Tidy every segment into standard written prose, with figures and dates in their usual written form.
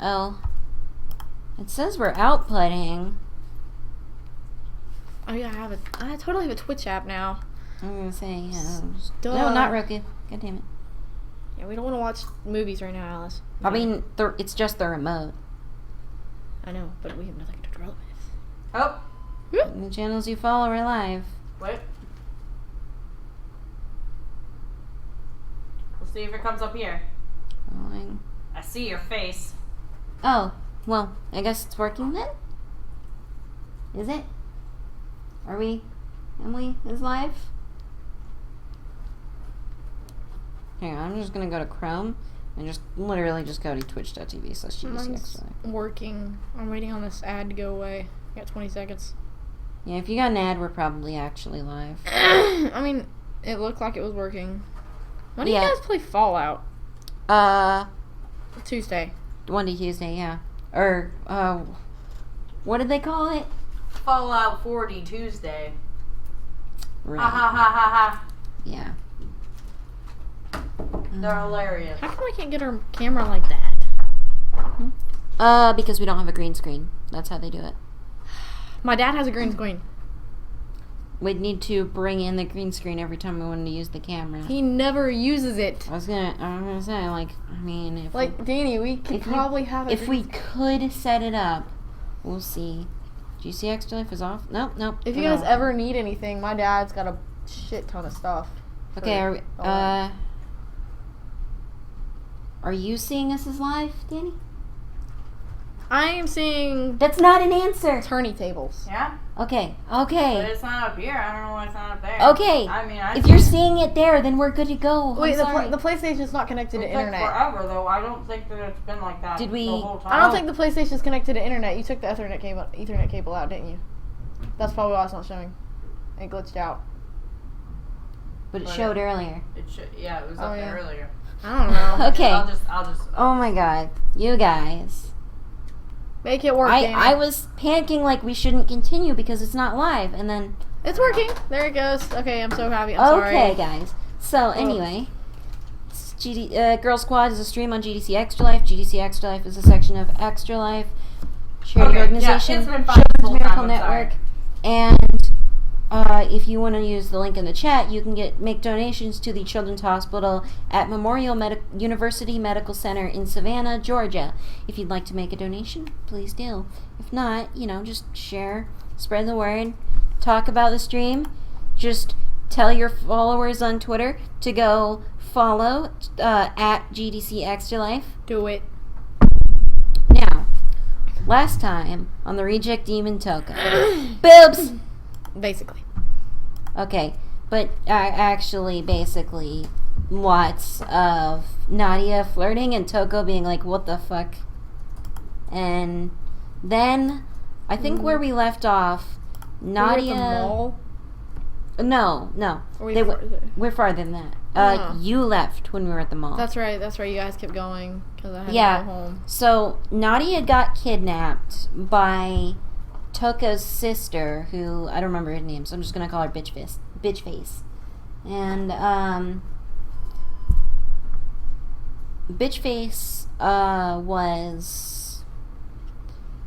Oh. It says we're outputting. Oh yeah, I totally have a Twitch app now. I'm gonna say, yeah. Duh. No, not Roku. God damn it. Yeah, we don't want to watch movies right now, Alice. I mean, it's just the remote. I know, but we have nothing to control with. Oh. The channels you follow are live. Wait. We'll see if it comes up here. Following. I see your face. Oh, well, I guess it's working then? Is it? Are we? Emily is live? Hang on, I'm just gonna go to Chrome and just literally just go to twitch.tv/GDCX. Mine's working. I'm waiting on this ad to go away. I got 20 seconds. Yeah, if you got an ad, we're probably actually live. I mean, it looked like it was working. When do you guys play Fallout? Tuesday. Monday, Tuesday, yeah. Or, what did they call it? Fallout 40 Tuesday. Right. Ha ha ha ha ha. Yeah. They're hilarious. How come I can't get our camera like that? Because we don't have a green screen. That's how they do it. My dad has a green screen. We'd need to bring in the green screen every time we wanted to use the camera. He never uses it. I was gonna say, like, I mean, if Danny, we could probably have it. If we could set it up, we'll see. GC Extra Life is off? Nope. If you guys ever need anything, my dad's got a shit ton of stuff. Okay, are you seeing us as live, Danny? I am seeing That's not an answer. tourney tables. Yeah? Okay. But it's not up here. I don't know why it's not up there. Okay. I mean, if you're seeing it there, then we're good to go. Wait, I'm the sorry. PlayStation's not connected to internet. forever, though. I don't think that it's been like that Did we- the whole time. I don't think the PlayStation's connected to internet. You took the Ethernet cable out, didn't you? That's probably why it's not showing. It glitched out. But it showed earlier. It was up there earlier. I don't know. Okay. I'll just. Oh my god. You guys. Make it work, Danny. I was panicking like we shouldn't continue because it's not live, and then... It's working. There it goes. Okay, I'm so happy. I'm sorry. Okay, guys. So, anyway... Girl Squad is a stream on GDC Extra Life. GDC Extra Life is a section of Extra Life charity organization. Yeah, it's been fun the whole Miracle time, I'm Network. sorry. And if you want to use the link in the chat, you can make donations to the Children's Hospital at Memorial University Medical Center in Savannah, Georgia. If you'd like to make a donation, please do. If not, just share, spread the word, talk about the stream. Just tell your followers on Twitter to go follow at GDC Extra Life. Do it. Now, last time on the Reject Demon Toko. Boobs! Basically. Okay, but actually, basically, lots of Nadia flirting and Toko being like, what the fuck? And then, I think where we left off, Nadia... Were we at the mall? No. We're farther than that. You left when we were at the mall. That's right. You guys kept going because I had to go home. So, Nadia got kidnapped by Toko's sister, who, I don't remember her name, so I'm just going to call her Bitch Face. And, Bitch Face, was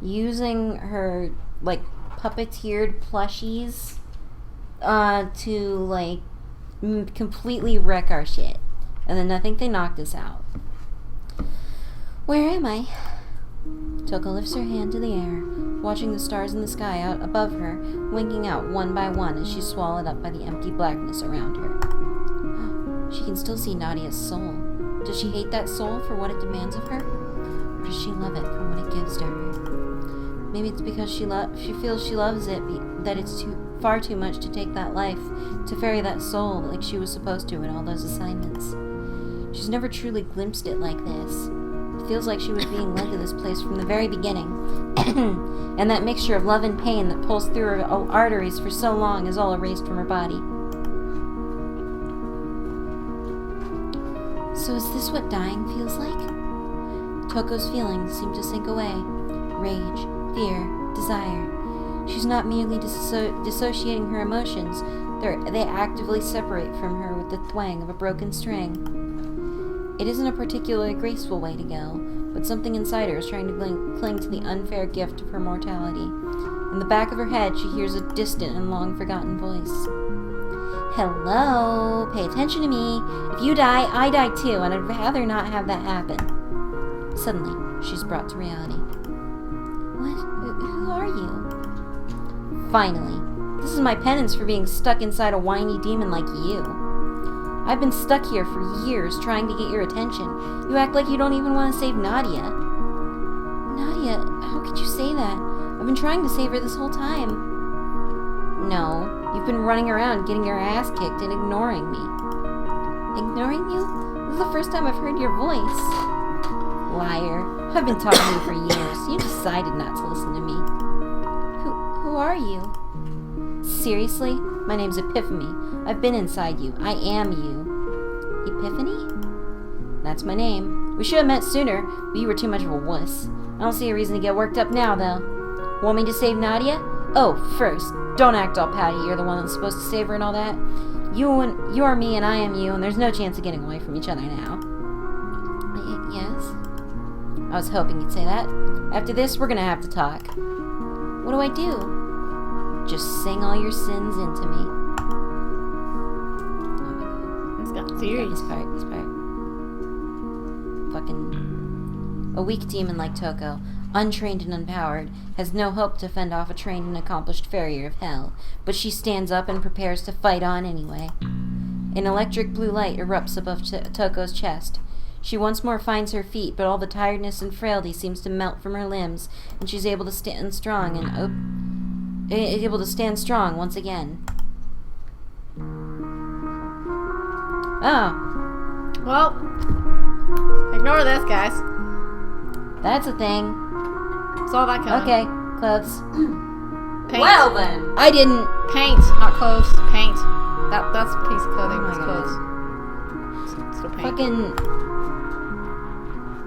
using her, puppeteered plushies, to, completely wreck our shit. And then I think they knocked us out. Where am I? Toko lifts her hand to the air, watching the stars in the sky out above her, winking out one by one as she's swallowed up by the empty blackness around her. She can still see Nadia's soul. Does she hate that soul for what it demands of her? Or does she love it for what it gives to her? Maybe it's because she feels she loves it, that it's far too much to take that life, to ferry that soul like she was supposed to in all those assignments. She's never truly glimpsed it like this. It feels like she was being led to this place from the very beginning. And that mixture of love and pain that pulsed through her arteries for so long is all erased from her body. So is this what dying feels like? Toko's feelings seem to sink away. Rage, fear, desire. She's not merely dissociating her emotions. They actively separate from her with the twang of a broken string. It isn't a particularly graceful way to go, but something inside her is trying to cling to the unfair gift of her mortality. In the back of her head, she hears a distant and long-forgotten voice. Hello, pay attention to me. If you die, I die too, and I'd rather not have that happen. Suddenly, she's brought to reality. What? Who are you? Finally, this is my penance for being stuck inside a whiny demon like you. I've been stuck here for years trying to get your attention. You act like you don't even want to save Nadia. Nadia, how could you say that? I've been trying to save her this whole time. No, you've been running around getting your ass kicked and ignoring me. Ignoring you? This is the first time I've heard your voice. Liar. I've been talking to you for years. You decided not to listen to me. Who are you? Seriously? My name's Epiphany. I've been inside you. I am you. Epiphany? That's my name. We should have met sooner, but you were too much of a wuss. I don't see a reason to get worked up now, though. Want me to save Nadia? Oh, first, don't act all pouty. You're the one that's supposed to save her and all that. You are me and I am you, and there's no chance of getting away from each other now. Yes? I was hoping you'd say that. After this, we're gonna have to talk. What do I do? Just sing all your sins into me. Oh my god. It's got serious. This part. Fucking... A weak demon like Toko, untrained and unpowered, has no hope to fend off a trained and accomplished farrier of hell, but she stands up and prepares to fight on anyway. An electric blue light erupts above Toko's chest. She once more finds her feet, but all the tiredness and frailty seems to melt from her limbs, and she's able to stand strong once again. Oh. Well, ignore this, guys. That's a thing. Saw that coming. Okay, clothes. Paint. Well then. I didn't. Paint, not clothes. Paint. That's a piece of clothing. Oh my It's God. clothes. It's still paint. Fucking...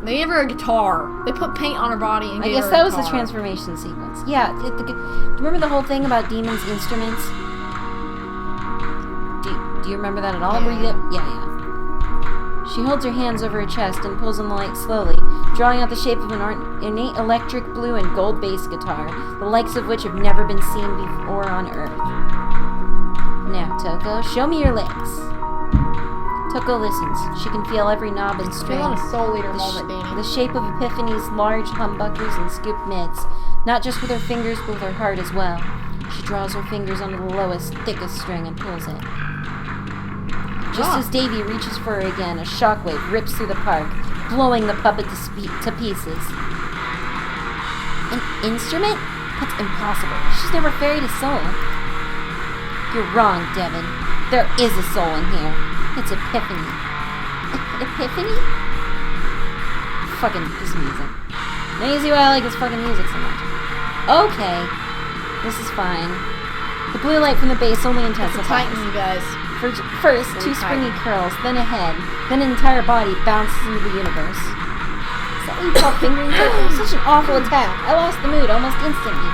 They gave her a guitar. They put paint on her body and I gave guess her that a was the guitar. transformation sequence. Yeah, do you remember the whole thing about demons' instruments? Do you remember that at all? Yeah. Yeah. She holds her hands over her chest and pulls on the light slowly, drawing out the shape of an innate electric blue and gold bass guitar, the likes of which have never been seen before on Earth. Now, Toko, show me your legs. Toko listens. She can feel every knob and string. Feel on a Soul Eater moment, Dani. The shape of Epiphany's large humbuckers and scooped mids, not just with her fingers, but with her heart as well. She draws her fingers onto the lowest, thickest string and pulls it. Just as Davy reaches for her again, a shockwave rips through the park, blowing the puppet to pieces. An instrument? That's impossible. She's never ferried a soul. You're wrong, Devin. There is a soul in here. It's Epiphany. Epiphany? Fucking this music. Now you see why I like this fucking music so much. Okay. This is fine. The blue light from the bass only It's a intensifies. Titan, you guys. First, two springy curls, then a head, then an entire body bounces into the universe. Is that what you call fingering? Such an awful attack. I lost the mood almost instantly.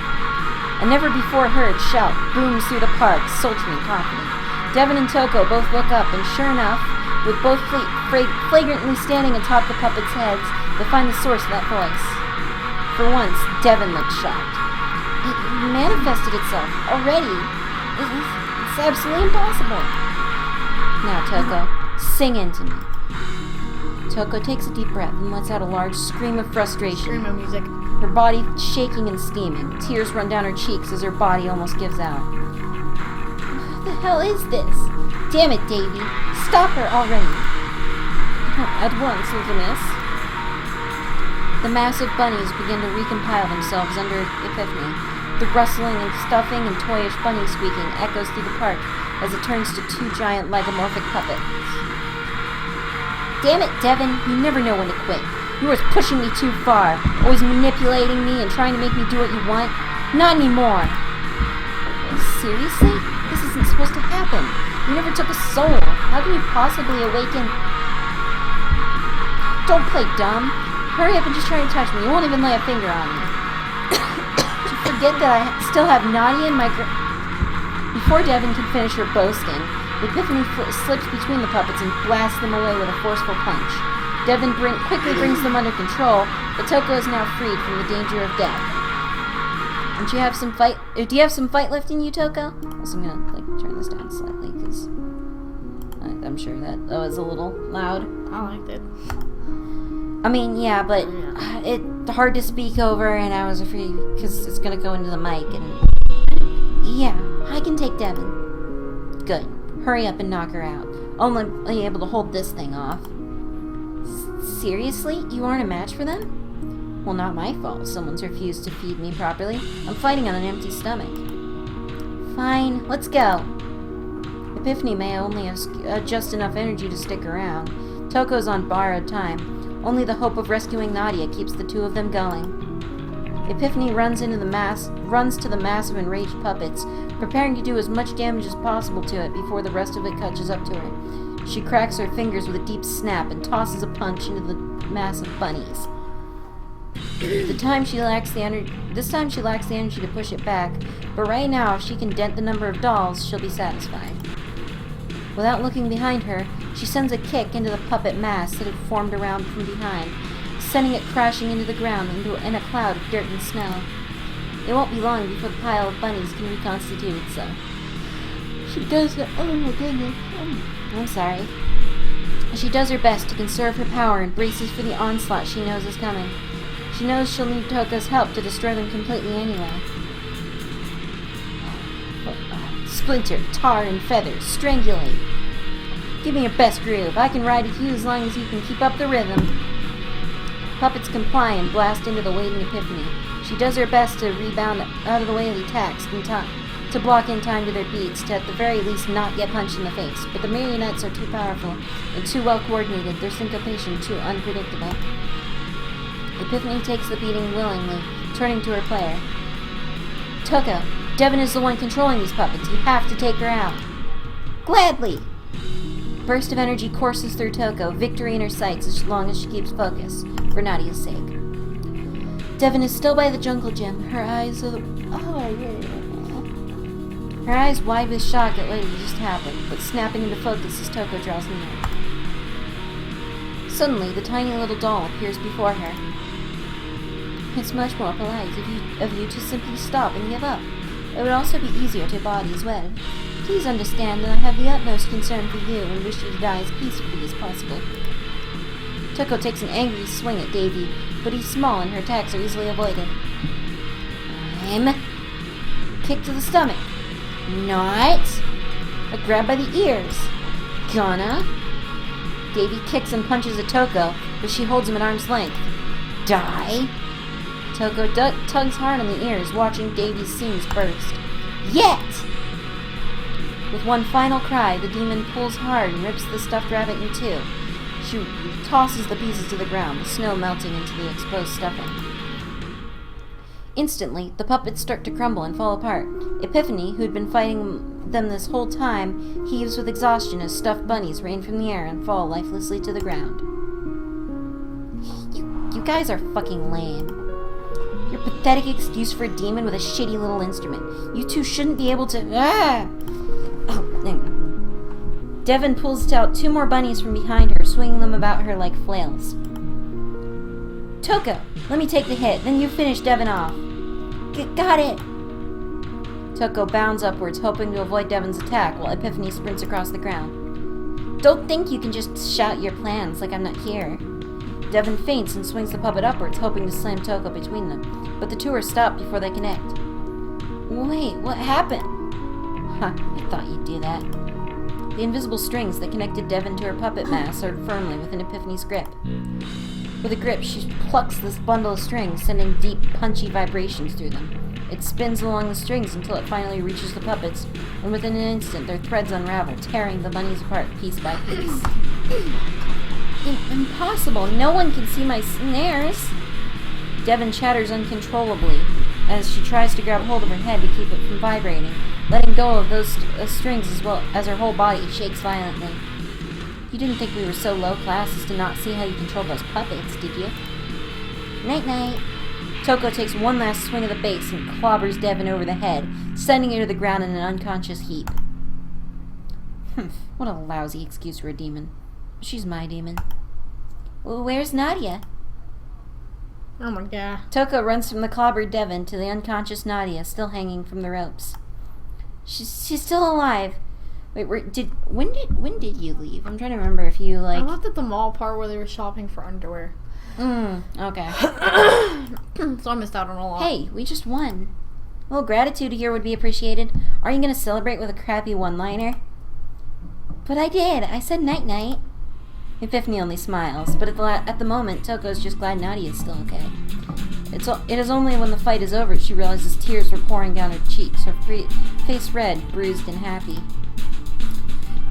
A never-before-heard shout booms through the park, sultry and confident. Devin and Toko both look up, and sure enough, with both flagrantly standing atop the puppets' heads, they find the source of that voice. For once, Devin looked shocked. It manifested itself already. It's absolutely impossible. Now, Toko, sing into me. Toko takes a deep breath and lets out a large scream of frustration. Screamo music. Her body shaking and steaming. Tears run down her cheeks as her body almost gives out. What the hell is this? Damn it, Davy. Stop her already. Not at once, Silliness. The massive bunnies begin to recompile themselves under Epiphany. The rustling and stuffing and toyish bunny squeaking echoes through the park as it turns to two giant lagomorphic puppets. Damn it, Devin, you never know when to quit. You're always pushing me too far, always manipulating me and trying to make me do what you want. Not anymore. Seriously? This isn't supposed to happen. You never took a soul. How can you possibly awaken? Don't play dumb. Hurry up and just try to touch me. You won't even lay a finger on me. Did you forget that I still have Nadia in my Before Devin can finish her boasting, Epiphany slips between the puppets and blasts them away with a forceful punch. quickly brings them under control, but Toko is now freed from the danger of death. And do you have some fight left in you, Toko? Also, I'm gonna turn this down slightly because I'm sure that was a little loud. I liked it. I mean, yeah, but it's hard to speak over, and I was afraid because it's gonna go into the mic. And yeah, I can take Devin. Good. Hurry up and knock her out. Only able to hold this thing off. Seriously? You aren't a match for them? Well, not my fault. Someone's refused to feed me properly. I'm fighting on an empty stomach. Fine, let's go. Epiphany may only have just enough energy to stick around. Toko's on borrowed time. Only the hope of rescuing Nadia keeps the two of them going. Epiphany runs to the mass of enraged puppets, preparing to do as much damage as possible to it before the rest of it catches up to her. She cracks her fingers with a deep snap and tosses a punch into the mass of bunnies. This time she lacks the energy to push it back, but right now if she can dent the number of dolls, she'll be satisfied. Without looking behind her, she sends a kick into the puppet mass that had formed around from behind, sending it crashing into the ground in a cloud of dirt and snow. It won't be long before the pile of bunnies can reconstitute itself. She does it. Oh my goodness. I'm sorry. She does her best to conserve her power and braces for the onslaught she knows is coming. She knows she'll need Toko's help to destroy them completely anyway. Splinter, tar, and feathers, strangulate. Give me your best groove. I can ride with you as long as you can keep up the rhythm. Puppets comply and blast into the waiting Epiphany. She does her best to rebound out of the way of the attacks in time, to block in time to their beats, to at the very least not get punched in the face. But the marionettes are too powerful and too well coordinated, their syncopation too unpredictable. Epiphany takes the beating willingly, turning to her player. Toko, Devin is the one controlling these puppets. You have to take her out. Gladly! A burst of energy courses through Toko, victory in her sights as long as she keeps focus, for Nadia's sake. Devin is still by the jungle gym, her eyes wide with shock at what had just happened, but snapping into focus as Toko draws near. Suddenly, the tiny little doll appears before her. It's much more polite of you to simply stop and give up. It would also be easier to body as well. Please understand that I have the utmost concern for you and wish you to die as peacefully as possible. Toko takes an angry swing at Davy, but he's small and her attacks are easily avoided. Kick to the stomach. Not. A grab by the ears. Gonna. Davy kicks and punches at Toko, but she holds him at arm's length. Die. Toko tugs hard on the ears, watching Davy's seams burst. Yet! With one final cry, the demon pulls hard and rips the stuffed rabbit in two. She tosses the pieces to the ground, the snow melting into the exposed stuffing. Instantly, the puppets start to crumble and fall apart. Epiphany, who'd been fighting them this whole time, heaves with exhaustion as stuffed bunnies rain from the air and fall lifelessly to the ground. You guys are fucking lame. Your pathetic excuse for a demon with a shitty little instrument. You two shouldn't be able to... Devin pulls out two more bunnies from behind her, swinging them about her like flails. Toko, let me take the hit, then you finish Devin off. Got it! Toko bounds upwards, hoping to avoid Devin's attack, while Epiphany sprints across the ground. Don't think you can just shout your plans like I'm not here. Devin feints and swings the puppet upwards, hoping to slam Toko between them, but the two are stopped before they connect. Wait, what happened? I thought you'd do that. The invisible strings that connected Devin to her puppet mass are firmly within Epiphany's grip. With a grip, she plucks this bundle of strings, sending deep, punchy vibrations through them. It spins along the strings until it finally reaches the puppets, and within an instant their threads unravel, tearing the bunnies apart piece by piece. Impossible! No one can see my snares! Devin chatters uncontrollably as she tries to grab hold of her head to keep it from vibrating, letting go of those strings as well as her whole body shakes violently. You didn't think we were so low class as to not see how you control those puppets, did you? Night-night. Toko takes one last swing of the bass and clobbers Devin over the head, sending her to the ground in an unconscious heap. What a lousy excuse for a demon. She's my demon. Well, where's Nadia? Oh my god. Toko runs from the clobbered Devon to the unconscious Nadia, still hanging from the ropes. She's still alive. Wait, when did you leave? I'm trying to remember if you I left at the mall part where they were shopping for underwear. Okay. So I missed out on a lot. Hey, we just won. Well, gratitude here would be appreciated. Are you gonna celebrate with a crappy one-liner? But I did. I said night-night. Epiphany only smiles, but at the moment, Toko's just glad Nadia is still okay. It is only when the fight is over she realizes tears were pouring down her cheeks, her face red, bruised, and happy.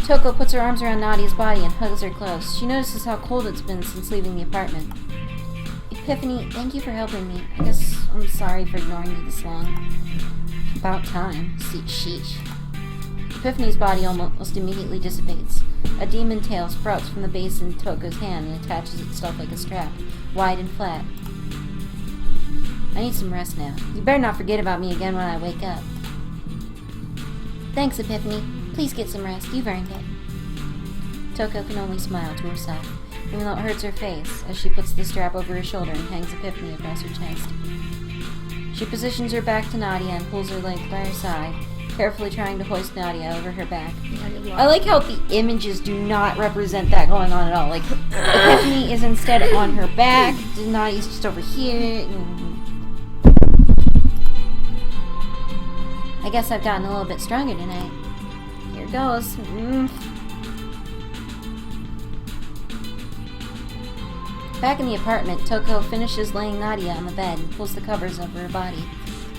Toko puts her arms around Nadia's body and hugs her close. She notices how cold it's been since leaving the apartment. Epiphany, thank you for helping me. I guess I'm sorry for ignoring you this long. About time. Sheesh. Epiphany's body almost immediately dissipates. A demon tail sprouts from the base in Toko's hand and attaches itself like a strap, wide and flat. I need some rest now. You better not forget about me again when I wake up. Thanks, Epiphany. Please get some rest. You've earned it. Toko can only smile to herself, even though it hurts her face, as she puts the strap over her shoulder and hangs Epiphany across her chest. She positions her back to Nadia and pulls her leg by her side, carefully trying to hoist Nadia over her back. I like how the images do not represent that going on at all. Like, Epiphany is instead on her back, Nadia's just over here. I guess I've gotten a little bit stronger tonight. Here goes. Back in the apartment, Toko finishes laying Nadia on the bed and pulls the covers over her body.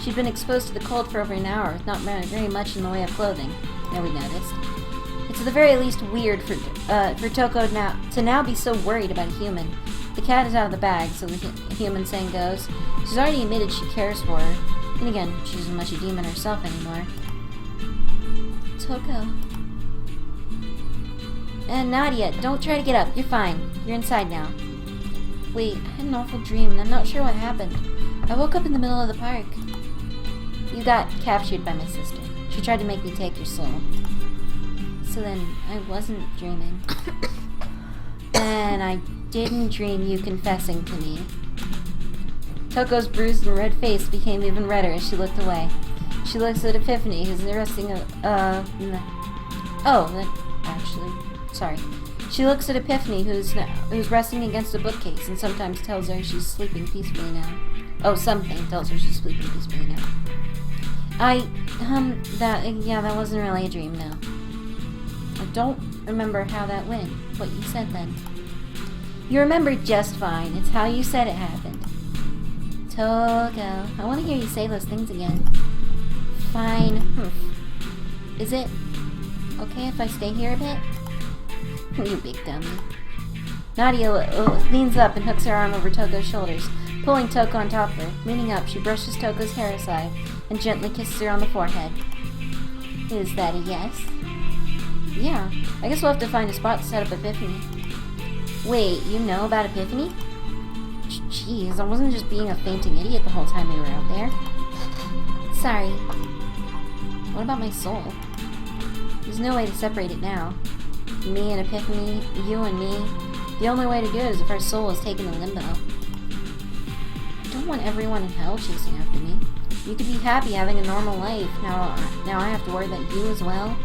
She'd been exposed to the cold for over an hour with not very much in the way of clothing, nobody noticed. It's at the very least weird for Toko to now be so worried about a human. The cat is out of the bag, so the human saying goes. She's already admitted she cares for her. And again, she isn't much a demon herself anymore. Toko. And Nadia, don't try to get up. You're fine. You're inside now. Wait, I had an awful dream and I'm not sure what happened. I woke up in the middle of the park. You got captured by my sister. She tried to make me take your soul. So then, I wasn't dreaming. And I didn't dream you confessing to me. Toko's bruised and red face became even redder as she looked away. She looks at Epiphany, who's resting She looks at Epiphany, who's resting against a bookcase, and sometimes tells her she's sleeping peacefully now. Something tells her she's sleeping peacefully now. That wasn't really a dream, no. I don't remember how that went, what you said then. You remembered just fine. It's how you said it happened. Toko, I want to hear you say those things again. Fine. Is it okay if I stay here a bit? You big dummy. Nadia leans up and hooks her arm over Toko's shoulders, pulling Toko on top of her. Leaning up, she brushes Toko's hair aside and gently kisses her on the forehead. Is that a yes? Yeah. I guess we'll have to find a spot to set up Epiphany. Wait, you know about Epiphany? Jeez, I wasn't just being a fainting idiot the whole time we were out there. Sorry. What about my soul? There's no way to separate it now. Me and Epiphany, you and me. The only way to do it is if our soul is taken to limbo. I don't want everyone in hell chasing after me. You could be happy having a normal life. Now I have to worry about you as well.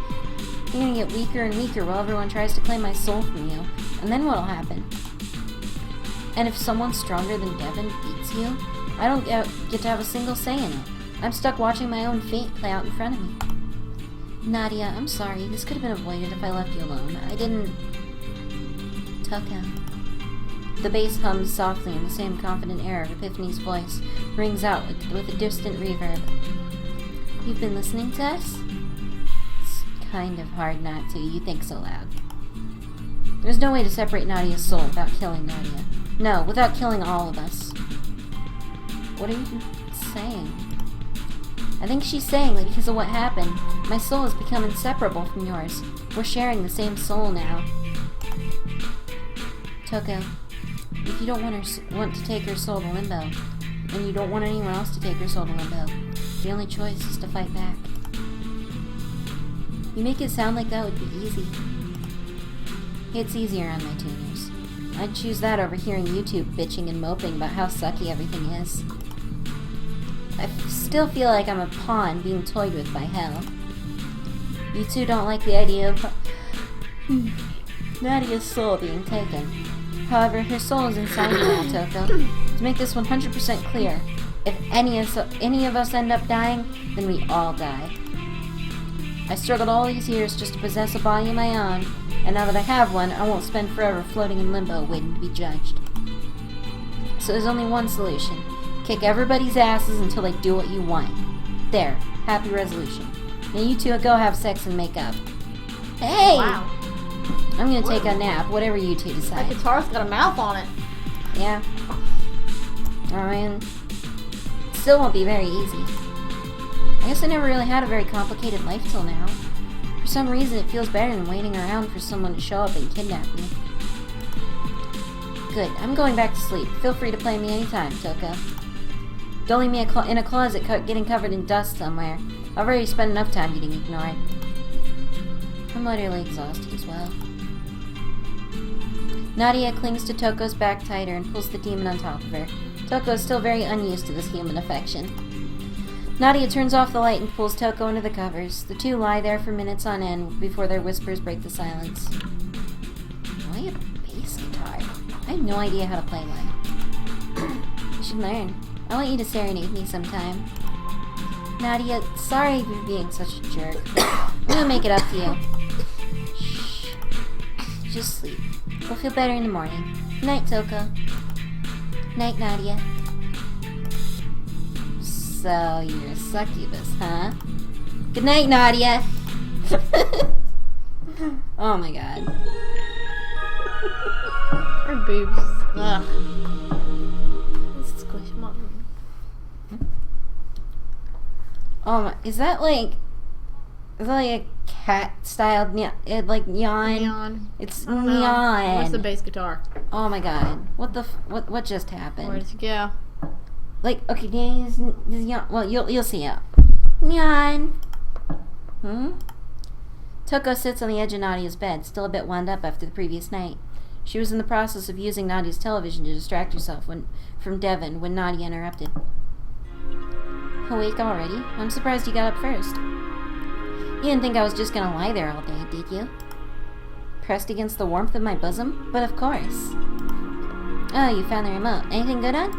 You're gonna get weaker and weaker while everyone tries to claim my soul from you. And then what'll happen? And if someone stronger than Devon beats you, I don't get to have a single say in it. I'm stuck watching my own fate play out in front of me. Nadia, I'm sorry. This could have been avoided if I left you alone. I didn't... Toko. The bass hums softly and the same confident air of Epiphany's voice rings out with a distant reverb. You've been listening to us? It's kind of hard not to. You think so loud. There's no way to separate Nadia's soul without killing Nadia. No, without killing all of us. What are you saying? I think she's saying that because of what happened, my soul has become inseparable from yours. We're sharing the same soul now. Toko, if you don't want to take her soul to limbo, and you don't want anyone else to take her soul to limbo, the only choice is to fight back. You make it sound like that would be easy. It's easier on my tuners. I'd choose that over hearing you two bitching and moping about how sucky everything is. I still feel like I'm a pawn being toyed with by hell. You two don't like the idea of Nadia's soul being taken. However, her soul is inside you now, Toko. To make this 100% clear, if any of us end up dying, then we all die. I struggled all these years just to possess a body of my own, and now that I have one, I won't spend forever floating in limbo waiting to be judged. So there's only one solution. Kick everybody's asses until they do what you want. There. Happy resolution. Now you two go have sex and make up. Hey! Wow. I'm gonna take a nap, whatever you two That decide. guitar's got a mouth on it. Yeah. I mean, still won't be very easy. I guess I never really had a very complicated life till now. For some reason, it feels better than waiting around for someone to show up and kidnap me. Good, I'm going back to sleep. Feel free to play me anytime, Toko. Don't leave me in a closet getting covered in dust somewhere. I've already spent enough time getting ignored. I'm utterly exhausted as well. Nadia clings to Toko's back tighter and pulls the demon on top of her. Toko is still very unused to this human affection. Nadia turns off the light and pulls Toko into the covers. The two lie there for minutes on end before their whispers break the silence. Why a bass guitar? I have no idea how to play one. You should learn. I want you to serenade me sometime. Nadia, sorry for being such a jerk. I'm gonna make it up to you. Shh. Just sleep. We'll feel better in the morning. Night, Toko. Night, Nadia. So, you're a succubus, huh? Good night, Nadia! Oh my god. Her boobs. Ugh. Squish them up. Oh my, is that like a cat-styled like neon? Neon. It's I don't know. neon. What's the bass guitar? Oh my god. What just happened? Where did you go? Like, okay, this neon. Well, you'll see it. Neon. Toko sits on the edge of Nadia's bed, still a bit wound up after the previous night. She was in the process of using Nadia's television to distract herself from Devon when Nadia interrupted. Awake already? I'm surprised you got up first. You didn't think I was just gonna lie there all day, did you? Pressed against the warmth of my bosom? But of course. Oh, you found the remote. Anything good on?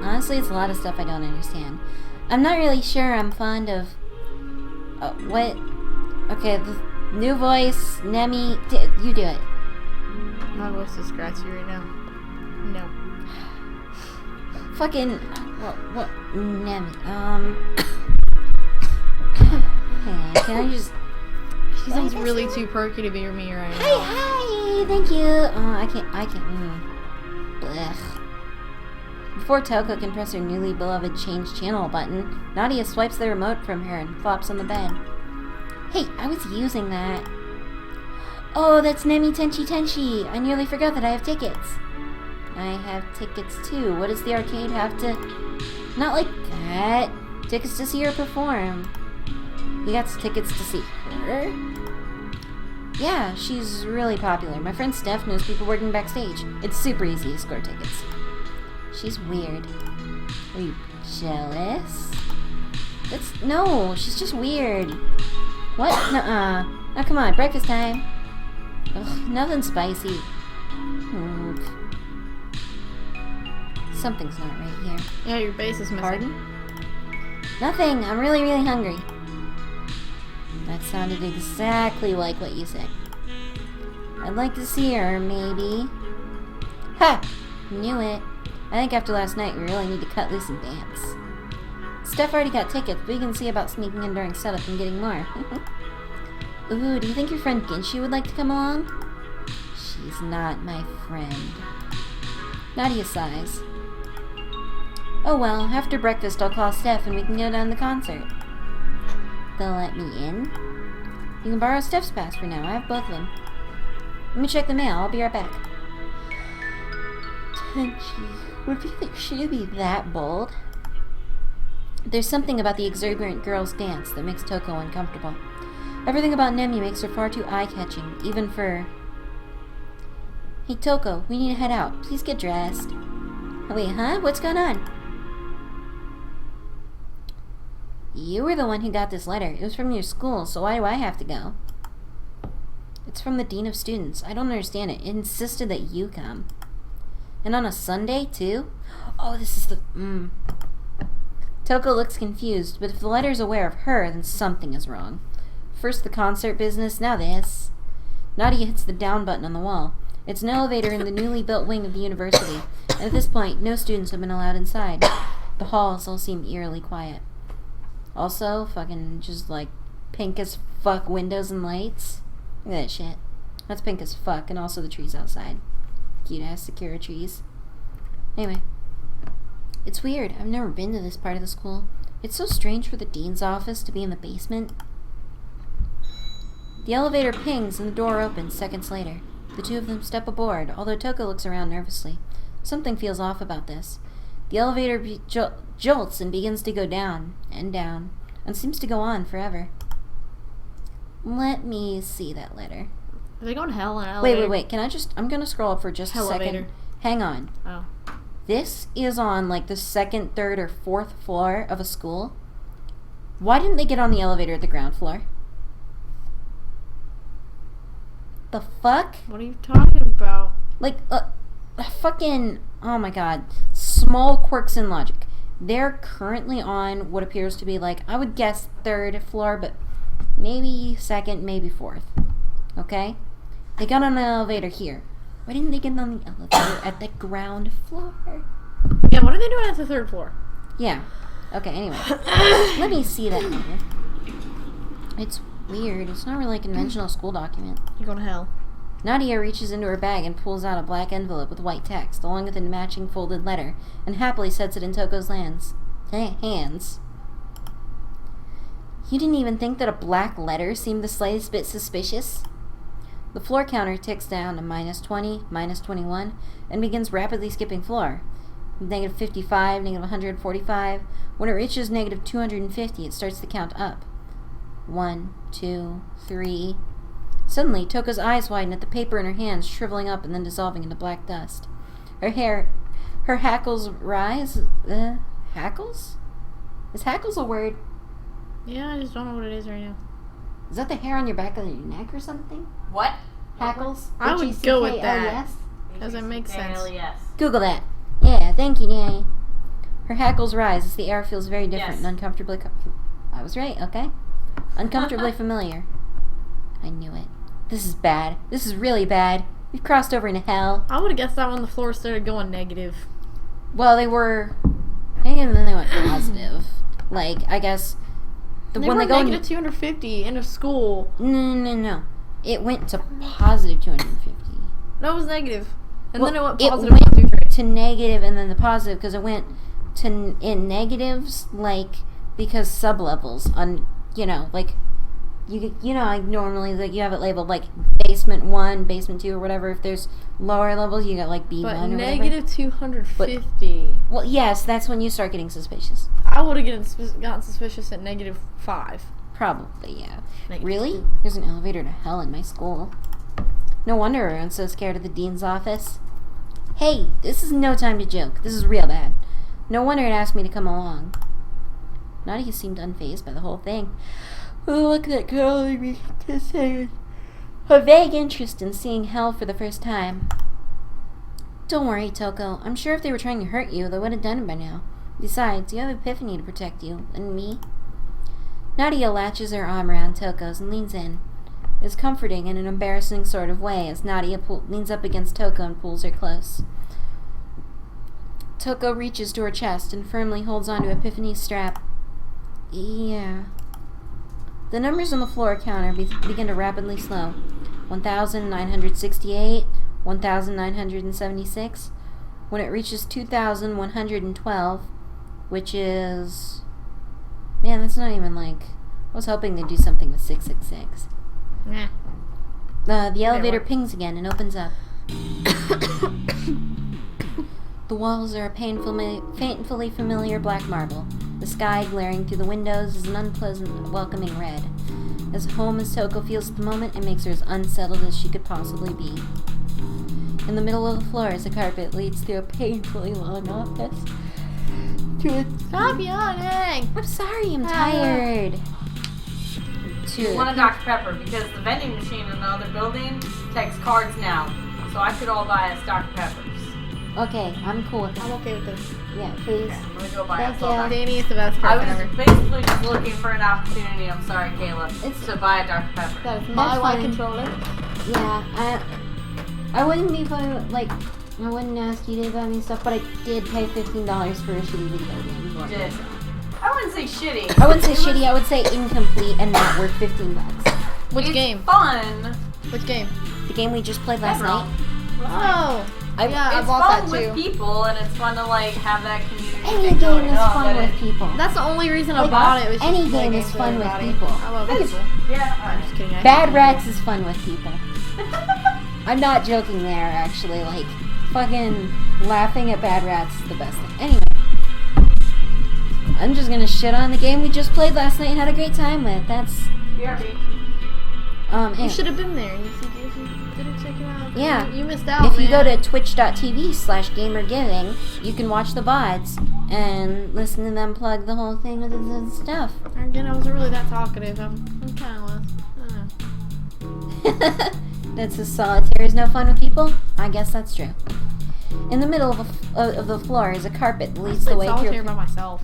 Honestly, it's a lot of stuff I don't understand. I'm not really sure I'm fond of... what? Okay, the new voice, Nemi... you do it. My voice is scratchy right now. No. Fucking... What? Nemi, hang on, can I just... She sounds really too perky to be with me right now. Hi, thank you. I can't, Blech. Before Toko can press her newly beloved change channel button, Nadia swipes the remote from her and flops on the bed. Hey, I was using that. Oh, that's Nemi Tenchi Tenchi. I nearly forgot that I have tickets. I have tickets too. What does the arcade have to... Not like that. Tickets to see her perform. You got tickets to see her? Yeah, she's really popular. My friend Steph knows people working backstage. It's super easy to score tickets. She's weird. Are you jealous? No, she's just weird. What? Nuh-uh. Oh, come on, breakfast time. Ugh, nothing spicy. Something's not right here. Yeah, your bass is missing. Pardon? Nothing. I'm really, really hungry. That sounded exactly like what you said. I'd like to see her, maybe. Ha! Knew it. I think after last night, we really need to cut loose and dance. Steph already got tickets, but we can see about sneaking in during setup and getting more. Ooh, do you think your friend Ginshi would like to come along? She's not my friend. Nadia sighs. Oh well, after breakfast I'll call Steph and we can go down to the concert. They'll let me in? You can borrow Steph's pass for now. I have both of them. Let me check the mail. I'll be right back. Tenchi, would you think she'd be that bold? There's something about the exuberant girl's dance that makes Toko uncomfortable. Everything about Nemi makes her far too eye-catching, even for Hey, Toko, we need to head out. Please get dressed. Wait, huh? What's going on? You were the one who got this letter. It was from your school, so why do I have to go? It's from the Dean of Students. I don't understand it. It insisted that you come. And on a Sunday, too? Oh, this is the... Toko looks confused, but if the letter's aware of her, then something is wrong. First the concert business, now this. Nadia hits the down button on the wall. It's an elevator in the newly built wing of the university, and at this point, no students have been allowed inside. The halls all seem eerily quiet. Also, fucking just like pink as fuck windows and lights. Look at that shit. That's pink as fuck, and also the trees outside. Cute ass Sakura trees. Anyway. It's weird. I've never been to this part of the school. It's so strange for the dean's office to be in the basement. The elevator pings and the door opens seconds later. The two of them step aboard, although Toko looks around nervously. Something feels off about this. The elevator jolts and begins to go down, and seems to go on forever. Let me see that letter. Are they going to hell in an elevator? Wait. I'm gonna scroll up for just a second. Elevator. Hang on. Oh. This is on like the second, third, or fourth floor of a school. Why didn't they get on the elevator at the ground floor? The fuck? What are you talking about? Like, fucking, oh my god. Small quirks in logic. They're currently on what appears to be like, I would guess third floor, but maybe second, maybe fourth. Okay? They got on the elevator here. Why didn't they get on the elevator at the ground floor? Yeah, what are they doing at the third floor? Yeah. Okay, anyway. Let me see that later. It's weird. It's not really a conventional school document. You're going to hell. Nadia reaches into her bag and pulls out a black envelope with white text, along with a matching folded letter, and happily sets it in Toko's hands. You didn't even think that a black letter seemed the slightest bit suspicious? The floor counter ticks down to -20, -21, and begins rapidly skipping floor. -55, -145. When it reaches -250, it starts to count up. 1, 2, 3. Suddenly, Toko's eyes widen at the paper in her hands, shriveling up and then dissolving into black dust. Her hackles rise. Hackles? Is hackles a word? Yeah, I just don't know what it is right now. Is that the hair on your back of your neck or something? What? Hackles? I would go with that. H-E-C-K-L-E-S? Doesn't make sense. Yes. Google that. Yeah, thank you, Danny. Her hackles rise as the air feels very different Yes. and uncomfortably... I was right, okay? Uncomfortably familiar. I knew it. This is bad. This is really bad. We've crossed over into hell. I would have guessed that when the floor started going negative. Well, they were... And then they went positive. Like, I guess... They were negative 250 in a school. No. It went to positive 250. No, it was negative. And Well, then it went it positive went 123. to negative and then the positive because it went to in negatives, like, because sublevels on, like, like normally, like, you have it labeled, like, basement 1, basement 2, or whatever. If there's lower levels, you got, like, B1 But or whatever. negative 250. Well, yes, that's when you start getting suspicious. I would have gotten suspicious at -5. Probably, yeah. Negative Really? 2. There's an elevator to hell in my school. No wonder everyone's so scared of the dean's office. Hey, this is no time to joke. This is real bad. No wonder it asked me to come along. Nadia seemed unfazed by the whole thing. Oh, look at that girl in me. Her vague interest in seeing hell for the first time. Don't worry, Toko. I'm sure if they were trying to hurt you, they would have done it by now. Besides, you have Epiphany to protect you, and me. Nadia latches her arm around Toko's and leans in. It's comforting in an embarrassing sort of way as Nadia leans up against Toko and pulls her close. Toko reaches to her chest and firmly holds onto Epiphany's strap. Yeah. The numbers on the floor counter begin to rapidly slow. 1,968, 1,976. When it reaches 2,112, which is... Man, that's not even like... I was hoping they'd do something with 666. Nah. The elevator pings again and opens up. The walls are a painfully familiar black marble. The sky glaring through the windows is an unpleasant, welcoming red. As home as Toko feels at the moment, it makes her as unsettled as she could possibly be. In the middle of the floor is a carpet leads through a painfully long office. Stop yawning! I'm sorry, I'm tired. You want a Dr. Pepper because the vending machine in the other building takes cards now. So I could all buy us Dr. Peppers. Okay, I'm cool with I'm that. okay with this. Yeah, please. Okay, I'm gonna go buy Thank us all you. Dr. Dani is the best I person was ever. basically just looking for an opportunity, I'm sorry, Caleb, to buy a Dr. Pepper. That is That's my white fine. controller. Yeah, I wouldn't be fun, like, I wouldn't ask you to buy me stuff, but I did pay $15 for a shitty video game. You did. I wouldn't say shitty. I wouldn't say shitty, I would say incomplete and not worth $15. Which It's game? fun. Which game? The game we just played last night. Oh. Yeah, I It's bought fun that with too. people, and it's fun to like have that community Any thing game going is on, fun but with people. That's the only reason I Like, bought it. Was just any to play game games is fun with everybody. people. I love That's- people. Yeah, I'm just kidding. I hate Bad people. Rats is fun with people. I'm not joking there, actually. Like, fucking laughing at Bad Rats is the best thing. Anyway. I'm just gonna shit on the game we just played last night and had a great time with. That's, BRB. You anyway. should have been there. You didn't check it out. Yeah. You missed out. If you go man. to twitch.tv/gamergiving, you can watch the VODs and listen to them plug the whole thing with the stuff. Again, I wasn't really that talkative. I'm kind of was. I don't know. That's as solitaire is no fun with people? I guess that's true. In the middle of the floor is a carpet that leads the way solitaire through. by myself.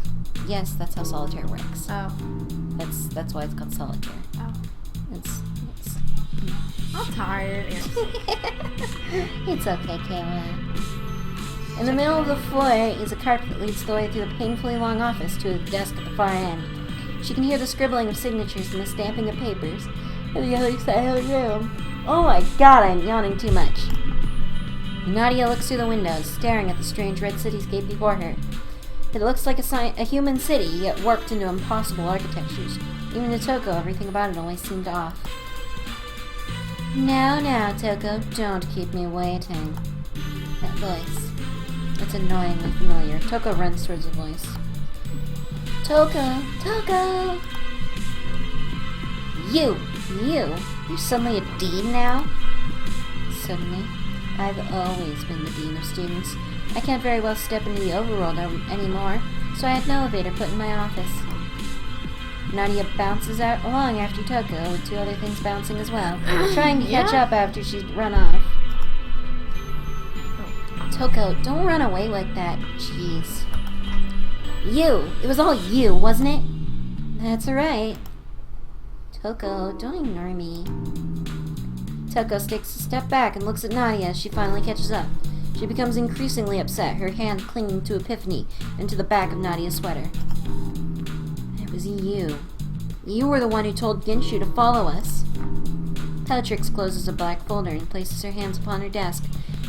Yes, that's how solitaire works. Oh. That's why it's called solitaire. Oh. It's I'm tired. it's okay, Kayla. In the middle of the floor is a carpet that leads the way through the painfully long office to a desk at the far end. She can hear the scribbling of signatures and the stamping of papers on the other side of the room. Oh my god, I'm yawning too much. Nadia looks through the windows, staring at the strange red cityscape before her. It looks like a human city, yet warped into impossible architectures. Even to Toko, everything about it always seemed off. Now, Toko, don't keep me waiting. That voice. It's annoyingly familiar. Toko runs towards the voice. Toko! You're suddenly a dean now? Suddenly? I've always been the dean of students. I can't very well step into the overworld anymore, so I had an elevator put in my office. Nadia bounces out along after Toko, with two other things bouncing as well, trying to catch up after she's run off. Toko, don't run away like that. Jeez. It was all you, wasn't it? That's right. Toko, don't ignore me. Toko takes a step back and looks at Nadia as she finally catches up. She becomes increasingly upset, her hand clinging to Epiphany and to the back of Nadia's sweater. It was you. You were the one who told Ginshu to follow us. Bellatrix closes a black folder and places her hands upon her desk,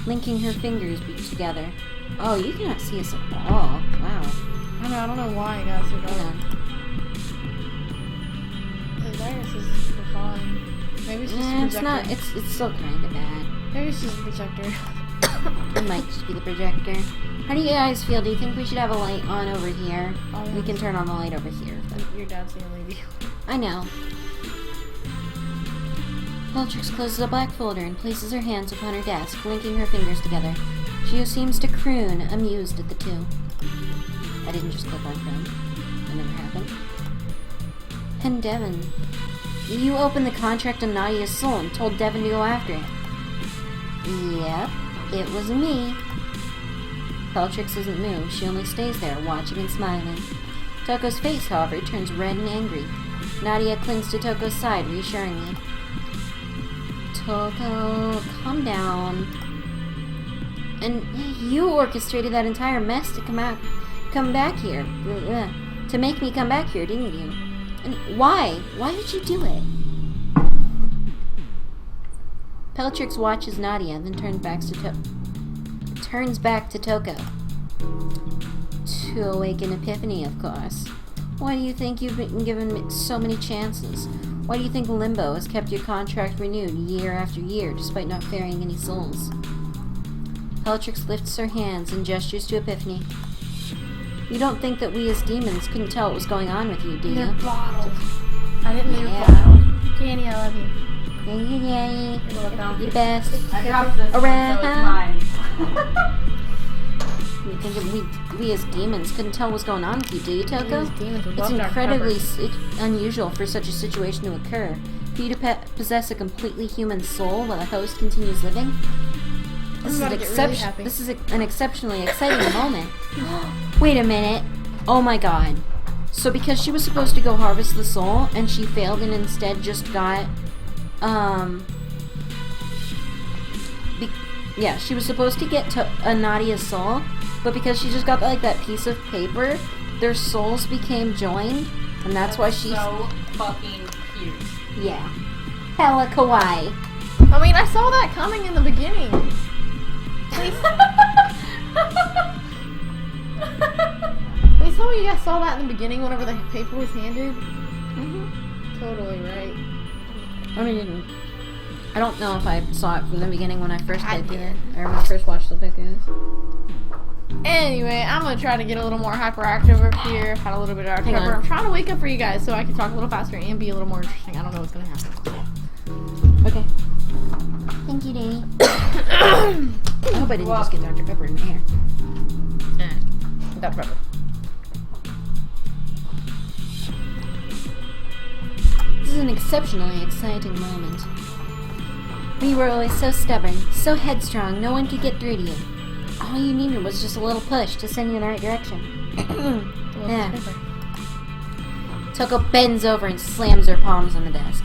linking her fingers together. Oh, you cannot see us at all. Wow. I don't know why I got so Hold bad. on. The virus is fine. Maybe it's just a It's projector. not. It's still kind of bad. Maybe it's just a projector. It might just be the projector. How do you guys feel? Do you think we should have a light on over here? Oh, We can turn on the light over here. Your dad's gonna leave you. I know. Bellatrix closes a black folder and places her hands upon her desk, linking her fingers together. She seems to croon, amused at the two. I didn't just click on croon. That never happened. And Devin. You opened the contract on Nadia's soul and told Devin to go after it. Yep, it was me. Bellatrix isn't moved. She only stays there, watching and smiling. Toko's face, however, turns red and angry. Nadia clings to Toko's side, reassuringly. Toko, calm down. And you orchestrated that entire mess to come back here. To make me come back here, didn't you? And why? Why did you do it? Bellatrix watches Nadia, then turns back to Toko. To awaken Epiphany, of course. Why do you think you've been given so many chances? Why do you think Limbo has kept your contract renewed year after year, despite not ferrying any souls? Bellatrix lifts her hands and gestures to Epiphany. You don't think that we as demons couldn't tell what was going on with you, do you? They're bottled. I didn't mean Yeah. bottled. Candy, I love you. Thank you, Daddy. You're welcome. You best. I dropped this Around. one, so it's mine. You think we as demons couldn't tell what's going on with you, do you, Toko? It's incredibly unusual for such a situation to occur. For you to possess a completely human soul while a host continues living? This is an exceptionally exciting moment. Wait a minute. Oh my god. So because she was supposed to go harvest the soul and she failed and instead just got yeah, she was supposed to get Nadia's soul, but because she just got like that piece of paper, their souls became joined, and that's why she's so fucking cute. Yeah. Hella kawaii. I mean, I saw that coming in the beginning. We saw you guys saw that in the beginning whenever the paper was handed. Totally right. I mean, I don't know if I saw it from the beginning when I first played through it, or when I first watched the playthroughs. Anyway, I'm gonna try to get a little more hyperactive over here. I've had a little bit of October. I'm trying to wake up for you guys so I can talk a little faster and be a little more interesting. I don't know what's gonna happen. Okay. Thank you, Danny. I hope I didn't just get Dr. Pepper in my hair. Dr. Pepper. This is an exceptionally exciting moment. We were always so stubborn, so headstrong, no one could get through to you. All you needed was just a little push to send you in the right direction. Yeah. Toko bends over and slams her palms on the desk.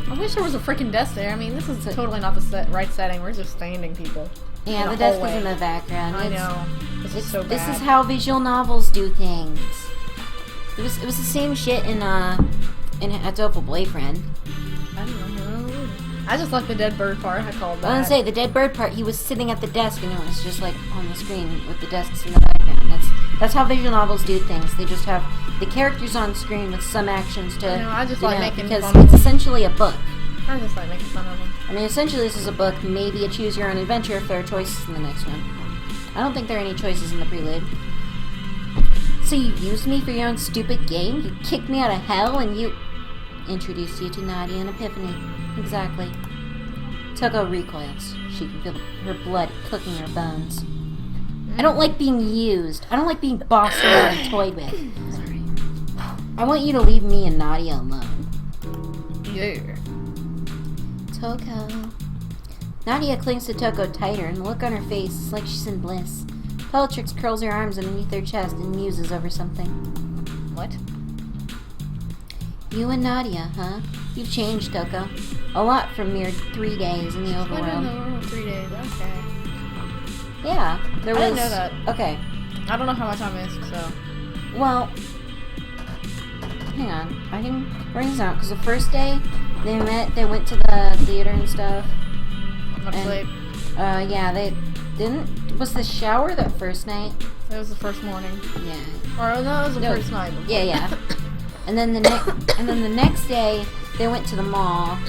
I wish there was a freaking desk there. I mean, this is totally not the right setting. We're just standing people. Yeah, the desk is in the background. I know. This is so bad. This is how visual novels do things. It was the same shit in Adolfo Boyfriend. I don't know. I just like the dead bird part. I called that. I was gonna say the dead bird part. He was sitting at the desk, and it was just like on the screen with the desks in the background. That's how visual novels do things. They just have the characters on screen with some actions to. I just like making because fun of it's them. essentially a book. I just like making fun of them. I mean, essentially this is a book, maybe a choose your own adventure if there are choices in the next one. I don't think there are any choices in the prelude. So you used me for your own stupid game? You kicked me out of hell and you introduced you to Nadia and Epiphany. Exactly. Toko recoils. She can feel her blood cooking her bones. I don't like being used. I don't like being bossed around and toyed with. Sorry. I want you to leave me and Nadia alone. Yeah. Toko. Nadia clings to Toko tighter, and the look on her face is like she's in bliss. Bellatrix curls her arms underneath her chest and muses over something. What? You and Nadia, huh? You've changed, Toko. A lot from mere 3 days in the overworld. 3 days, okay. Yeah, there was... I didn't know that. Okay. I don't know how much I missed, so... Well... Hang on. I can bring this out, because the first day they went to the theater and stuff. Much late. Yeah, they didn't... Was the shower that first night? It was the first morning. Yeah. Or no, it was the first night. Before. Yeah. And then the next day they went to the mall.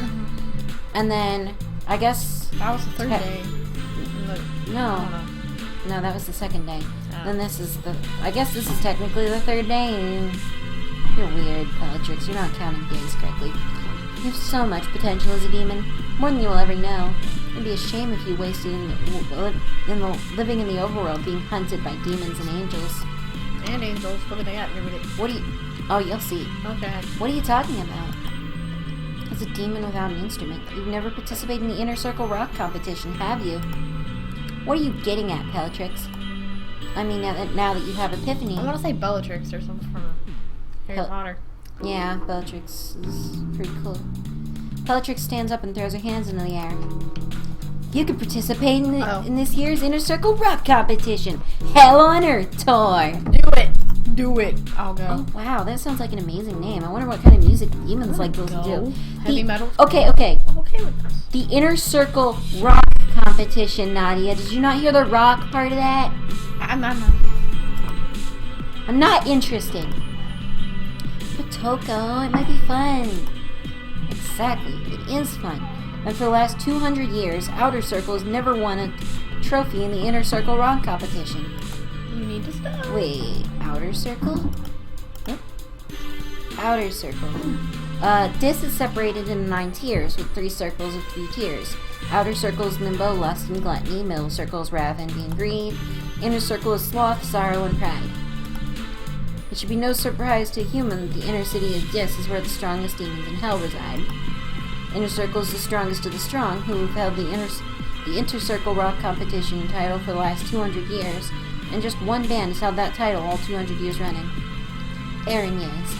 And then I guess that was the third day. No, that was the second day. Oh. Then this is I guess this is technically the third day. You're weird, Bellatrix. You're not counting days correctly. You have so much potential as a demon, more than you will ever know. It'd be a shame if you wasted living in the overworld, being hunted by demons and angels. And angels. What are they at? What do you? Oh, you'll see. Okay. What are you talking about? As a demon without an instrument, you've never participated in the Inner Circle Rock competition, have you? What are you getting at, Bellatrix? I mean, now that you have Epiphany... I want to say Bellatrix or something from Harry Potter. Yeah, Bellatrix is pretty cool. Bellatrix stands up and throws her hands into the air. You can participate in this year's Inner Circle Rock competition. Hell on Earth tour. Do it. I'll go. Oh, wow, that sounds like an amazing name. I wonder what kind of music demons like those do. Heavy metal? Okay. I'm okay with this. The Inner Circle Rock competition, Nadia. Did you not hear the rock part of that? I'm not interested. But Toko, it might be fun. Exactly, it is fun. And for the last 200 years, Outer Circle has never won a trophy in the Inner Circle Rock competition. You need to stop. Wait, Outer Circle? What? Outer Circle. Dis is separated into 9 tiers, with 3 circles of 3 tiers. Outer circle is limbo, lust, and gluttony. Middle circle is wrath, envy, and greed. Inner circle is sloth, sorrow, and pride. It should be no surprise to a human that the inner city of Dis is where the strongest demons in hell reside. Inner circle is the strongest of the strong, who have held the inter-circle rock competition title for the last 200 years, and just one band has held that title all 200 years running. Arañez.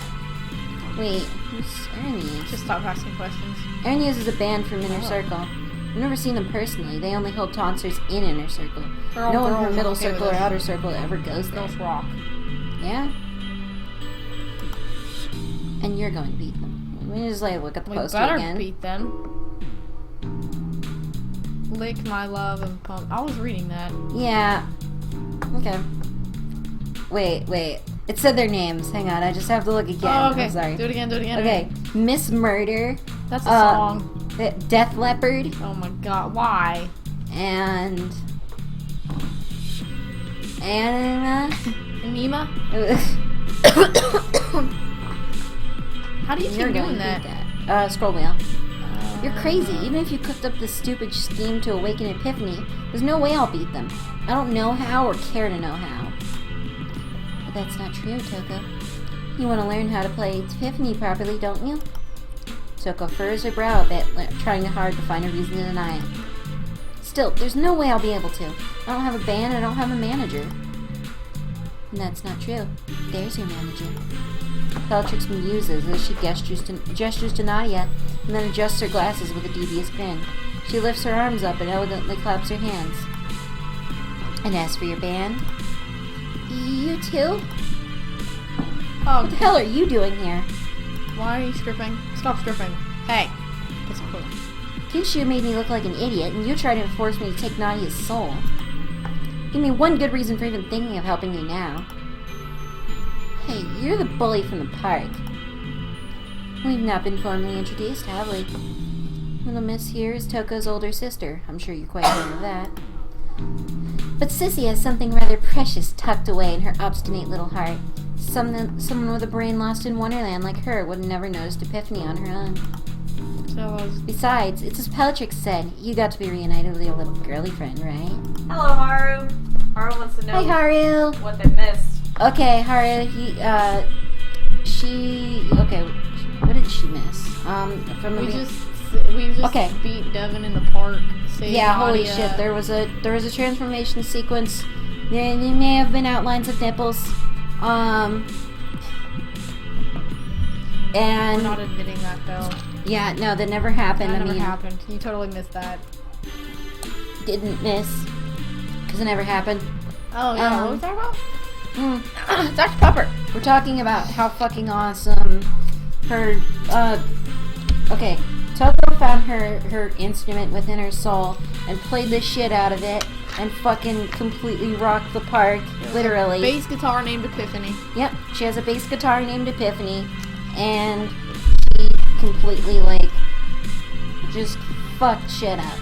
Wait, who's Arañez? Just stop asking questions. Arañez is a band from Inner Circle. I've never seen them personally. They only hold concerts in Inner Circle. No one from Middle Circle or Outer Circle ever goes there. Girls rock. Yeah? And you're going to beat them. Let me just look at the poster again. We better beat them. Lick my love and pump. I was reading that. Yeah. Okay. Wait. It said their names. Hang on, I just have to look again. Oh, okay. I'm sorry. Do it again. Okay. Miss Murder. That's a song. Death Leopard. Oh my god, why? And... Anima? How do you keep doing that? Scroll wheel. You're crazy. Even if you cooked up this stupid scheme to awaken Epiphany, there's no way I'll beat them. I don't know how or care to know how. But that's not true, Toko. You want to learn how to play Epiphany properly, don't you? Toko furrows her brow a bit, trying hard to find a reason to deny it. Still, there's no way I'll be able to. I don't have a band, I don't have a manager. And that's not true. There's your manager. Bellatrix muses as she gestures to Nadia, and then adjusts her glasses with a devious grin. She lifts her arms up and elegantly claps her hands. And as for your band, you too? Oh, what the hell are you doing here? Why are you stripping? Stop stripping. Hey. That's cool. Kinshu made me look like an idiot, and you tried to force me to take Nadia's soul. Give me one good reason for even thinking of helping you now. Hey, you're the bully from the park. We've not been formally introduced, have we? Little Miss here is Toko's older sister. I'm sure you quite know of that. But Sissy has something rather precious tucked away in her obstinate little heart. Someone with a brain lost in Wonderland like her would have never noticed Epiphany on her own. Besides, it's as Bellatrix said, you got to be reunited with your little girly friend, right? Hello, Haru. Haru wants to know Hi, Haru. What they missed. Okay, Haru, okay, what did she miss? We just beat Devin in the park. Yeah, holy shit, there was a transformation sequence. There may have been outlines of nipples. And we're not admitting that though. Yeah, no, that never happened. That never happened. You totally missed that. Didn't miss. Because it never happened. Oh, yeah, what was that about? Dr. Pepper. We're talking about how fucking awesome her, okay, Toko found her instrument within her soul and played the shit out of it and fucking completely rocked the park, literally. Bass guitar named Epiphany. Yep, she has a bass guitar named Epiphany, and she completely, just fucked shit up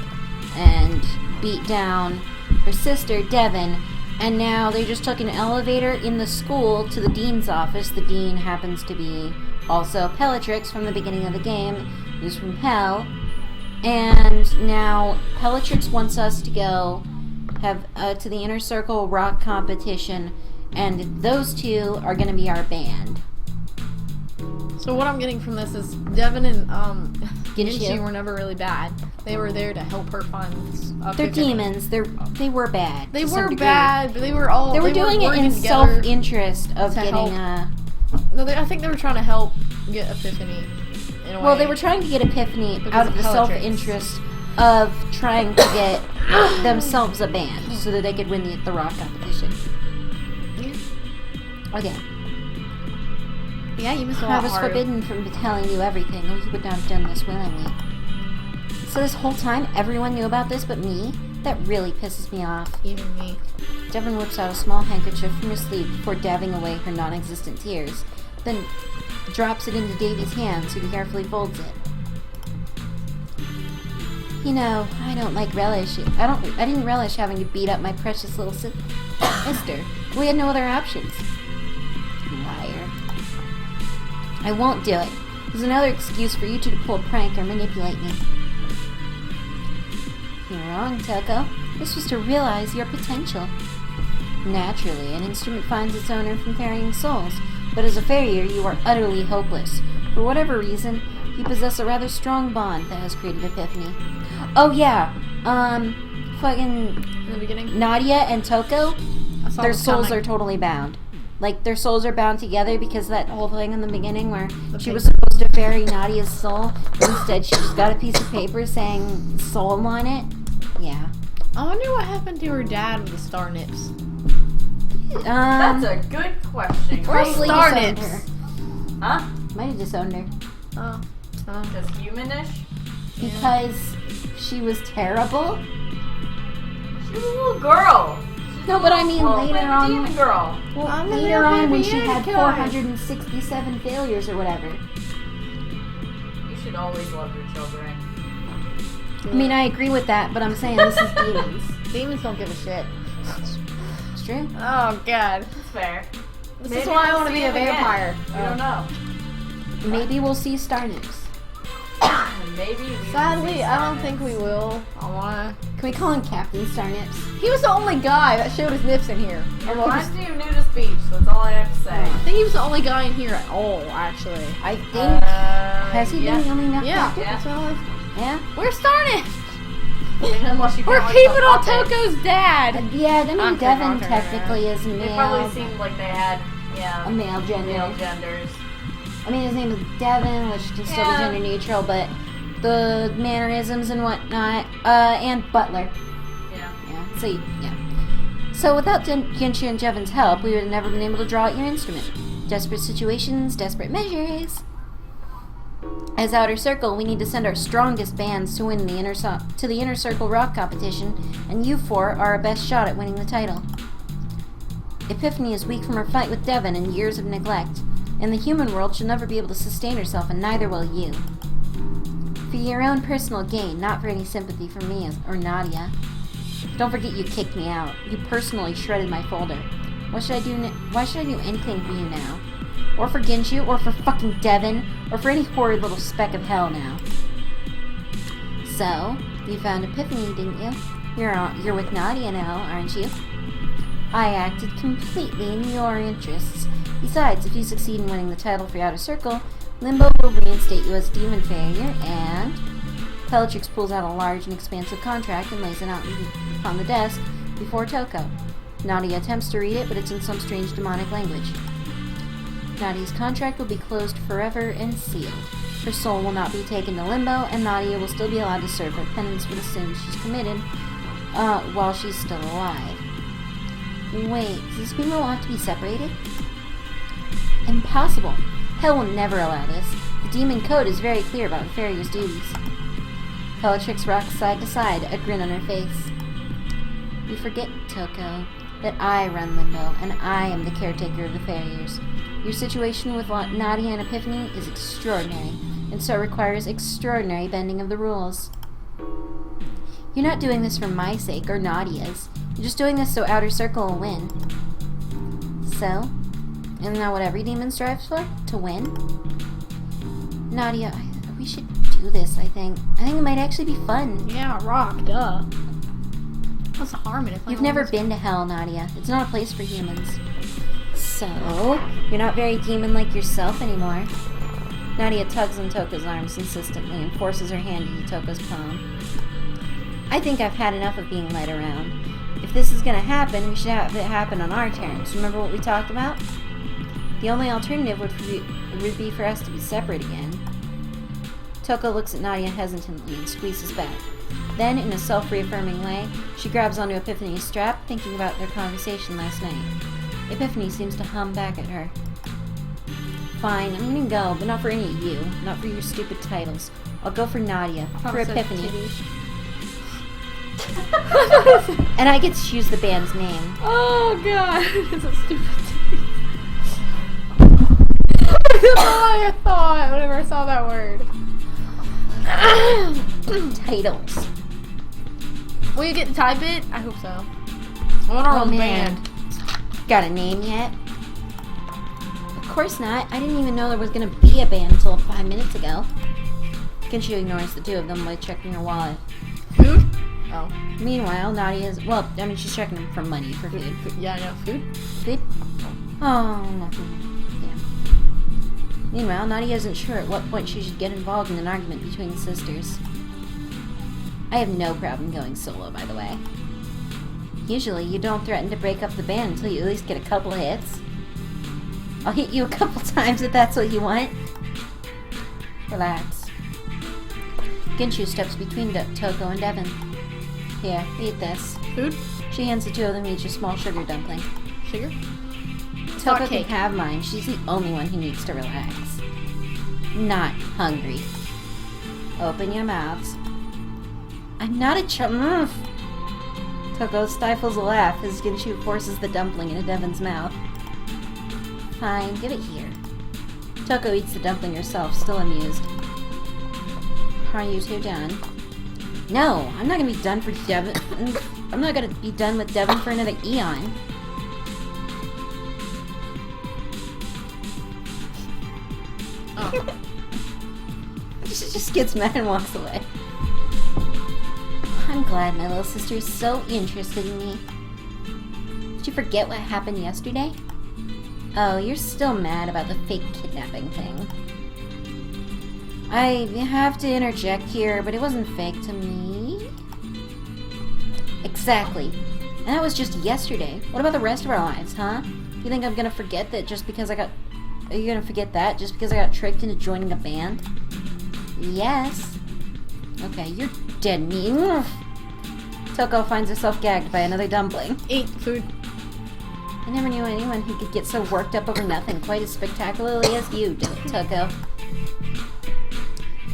and beat down her sister, Devin, and now they just took an elevator in the school to the dean's office. The dean happens to be also Bellatrix from the beginning of the game, who's from hell, and now Bellatrix wants us to go to the Inner Circle rock competition, and those two are going to be our band. So what I'm getting from this is Devin and Kinshu were never really bad. They were there to help her find They're demons. They were bad. They were bad, but they were doing it in self-interest of getting a... No, I think they were trying to help get Epiphany. In a way. Well, they were trying to get Epiphany out of the self-interest of trying to get themselves a band so that they could win the rock competition. Yeah. Okay. Yeah, you missed a lot. I was forbidden from telling you everything, or you would not have done this willingly. So this whole time, everyone knew about this but me? That really pisses me off. Even me. Devin whips out a small handkerchief from her sleeve before dabbing away her non-existent tears, then drops it into Davy's hand so he carefully folds it. You know, I didn't relish having to beat up my precious little sister. We had no other options. Liar. I won't do it. is another excuse for you two to pull a prank or manipulate me. You're wrong, Toko. This was to realize your potential. Naturally, an instrument finds its owner from carrying souls, but as a farrier, you are utterly hopeless. For whatever reason, you possess a rather strong bond that has created Epiphany. Oh yeah, fucking In the beginning? Nadia and Toko, I saw their this souls coming. are totally bound. Like, their souls are bound together because that whole thing in the beginning where she Okay. was supposed to ferry Nadia's soul, but instead she just got a piece of paper saying soul on it. Yeah. I wonder what happened to her dad with the star nips. That's a good question. Probably Star disowned nips. her. Huh? Might have disowned her. Oh. Just humanish? Because she was terrible? She was a little girl. No, but I mean Well, later on. demon girl. Well, I'm a later little on when baby she had unicorn. 467 failures or whatever. You should always love your children. I mean, I agree with that, but I'm saying this is demons. Demons don't give a shit. It's true. Oh god. It's fair. This Maybe is why I we'll want to see be a him again. vampire. We don't know. Maybe we'll see star nips. Maybe we will Sadly, see I don't Sonic. think we will. I wanna. Can we call him Captain Star Nips? He was the only guy that showed his nips in here. It reminds me of Nudist Beach, that's all I have to say. I think he was the only guy in here at all, actually. I think. Has he yeah. been the only enough? Yeah. Yeah. That's all. Yeah. We're starting. Unless you We're count, like, keeping the on puppet. Toko's dad. Yeah, I mean, I'm Devin forgotten, technically is It male. probably seemed like they had, A male gender. male genders. I mean, his name is Devin, which can still be Yeah. gender neutral, but the mannerisms and whatnot, and Butler. Yeah. Yeah. So, yeah. So without Genshin and Jevin's help, we would have never been able to draw out your instrument. Desperate situations, desperate measures. As Outer Circle, we need to send our strongest bands to win the Inner Circle Rock competition, and you four are our best shot at winning the title. Epiphany is weak from her fight with Devin and years of neglect, and the human world should never be able to sustain herself, and neither will you. For your own personal gain, not for any sympathy from me or Nadia. Don't forget you kicked me out. You personally shredded my folder. Why should I do anything for you now? Or for Genshu, or for fucking Devin, or for any horrid little speck of hell now. So, you found Epiphany, didn't you? You're with Nadia now, aren't you? I acted completely in your interests. Besides, if you succeed in winning the title for Outer Circle, Limbo will reinstate you as Demon Farrier, and Bellatrix pulls out a large and expansive contract and lays it out upon the desk before Toko. Nadia attempts to read it, but it's in some strange demonic language. Nadia's contract will be closed forever and sealed. Her soul will not be taken to Limbo, and Nadia will still be allowed to serve her penance for the sins she's committed while she's still alive. Wait, does this mean we'll have to be separated? Impossible. Hell will never allow this. The demon code is very clear about the farrier's duties. Bellatrix rocks side to side, a grin on her face. You forget, Toko, that I run Limbo, and I am the caretaker of the farriers. Your situation with Nadia and Epiphany is extraordinary, and so requires extraordinary bending of the rules. You're not doing this for my sake or Nadia's. You're just doing this so Outer Circle will win. So, isn't that what every demon strives for? To win? Nadia, we should do this, I think. I think it might actually be fun. Yeah, rock, duh. What's the harm in it? You've never been to hell, Nadia. It's not a place for humans. So, you're not very demon-like yourself anymore. Nadia tugs on Toko's arms insistently and forces her hand into Toko's palm. I think I've had enough of being led around. If this is going to happen, we should have it happen on our terms. Remember what we talked about? The only alternative would be for us to be separate again. Toko looks at Nadia hesitantly and squeezes back. Then, in a self-reaffirming way, she grabs onto Epiphany's strap, thinking about their conversation last night. Epiphany seems to hum back at her. Fine, I'm gonna go, but not for any of you. Not for your stupid titles. I'll go for Nadia. For Epiphany. And I get to choose the band's name. Oh god, it's a stupid That's all I thought whenever I saw that word. Titles. Will you get to type it? I hope so. I want our own band. Got a name yet? Of course not. I didn't even know there was gonna be a band until 5 minutes ago. Kinchu ignores the two of them by checking her wallet. Food? Oh. Meanwhile, Nadia's... Well, I mean, she's checking for money, for food. Yeah, I know. Food? Food? Oh, nothing. Yeah. Meanwhile, Nadia isn't sure at what point she should get involved in an argument between the sisters. I have no problem going solo, by the way. Usually, you don't threaten to break up the band until you at least get a couple of hits. I'll hit you a couple times if that's what you want. Relax. Ginchu steps between Toko and Devin. Here, eat this. Food? She hands the two of them each a small sugar dumpling. Sugar? Toko can have mine. She's the only one who needs to relax. Not hungry. Open your mouths. I'm not a Toko stifles a laugh as Ginchu forces the dumpling into Devin's mouth. Fine, give it here. Toko eats the dumpling herself, still amused. Are you two done? No, I'm not gonna be done for Devin. I'm not gonna be done with Devin for another eon. Oh. She just gets mad and walks away. I'm glad my little sister is so interested in me. Did you forget what happened yesterday? Oh, you're still mad about the fake kidnapping thing. I have to interject here, but it wasn't fake to me. Exactly. And that was just yesterday. What about the rest of our lives, huh? You think I'm gonna forget that just because I got... Are you gonna forget that just because I got tricked into joining a band? Yes. Okay, you're dead mean. Toko finds herself gagged by another dumpling. Eat food. I never knew anyone who could get so worked up over nothing quite as spectacularly as you do, Toko.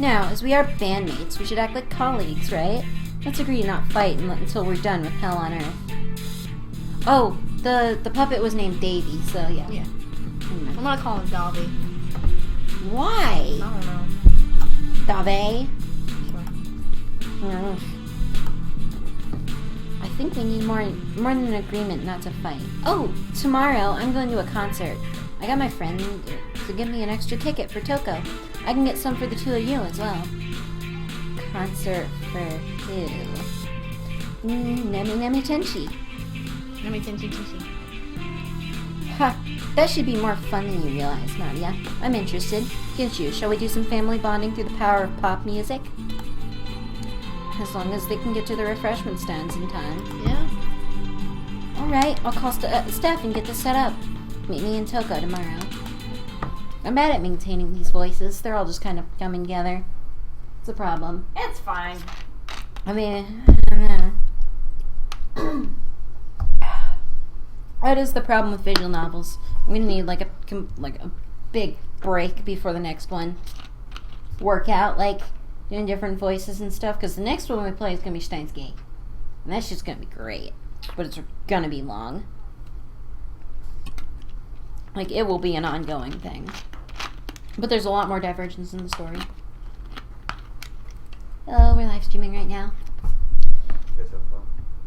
Now, as we are bandmates, we should act like colleagues, right? Let's agree to not fight until we're done with Hell on Earth. Oh, the puppet was named Davy, so yeah. Yeah. I'm gonna call him Davi. Why? I don't know. Dave? Sure. I think we need more than an agreement not to fight. Oh, tomorrow I'm going to a concert. I got my friend to give me an extra ticket for Toko. I can get some for the two of you as well. Concert for who? Nemi Tenshi. Nemi Tenshi. Ha! That should be more fun than you realize, Nadia. I'm interested. Ginchu, shall we do some family bonding through the power of pop music? As long as they can get to the refreshment stands in time. Yeah. Alright, I'll call Steph and get this set up. Meet me in Toko tomorrow. I'm bad at maintaining these voices. They're all just kind of coming together. It's a problem. It's fine. I mean... That is the problem with visual novels. I'm gonna need like a big break before the next one. Work out, like, doing different voices and stuff, because the next one we play is gonna be Steins Gate. And that's just gonna be great. But it's gonna be long. Like, it will be an ongoing thing. But there's a lot more divergence in the story. Hello, we're live streaming right now. You guys have fun?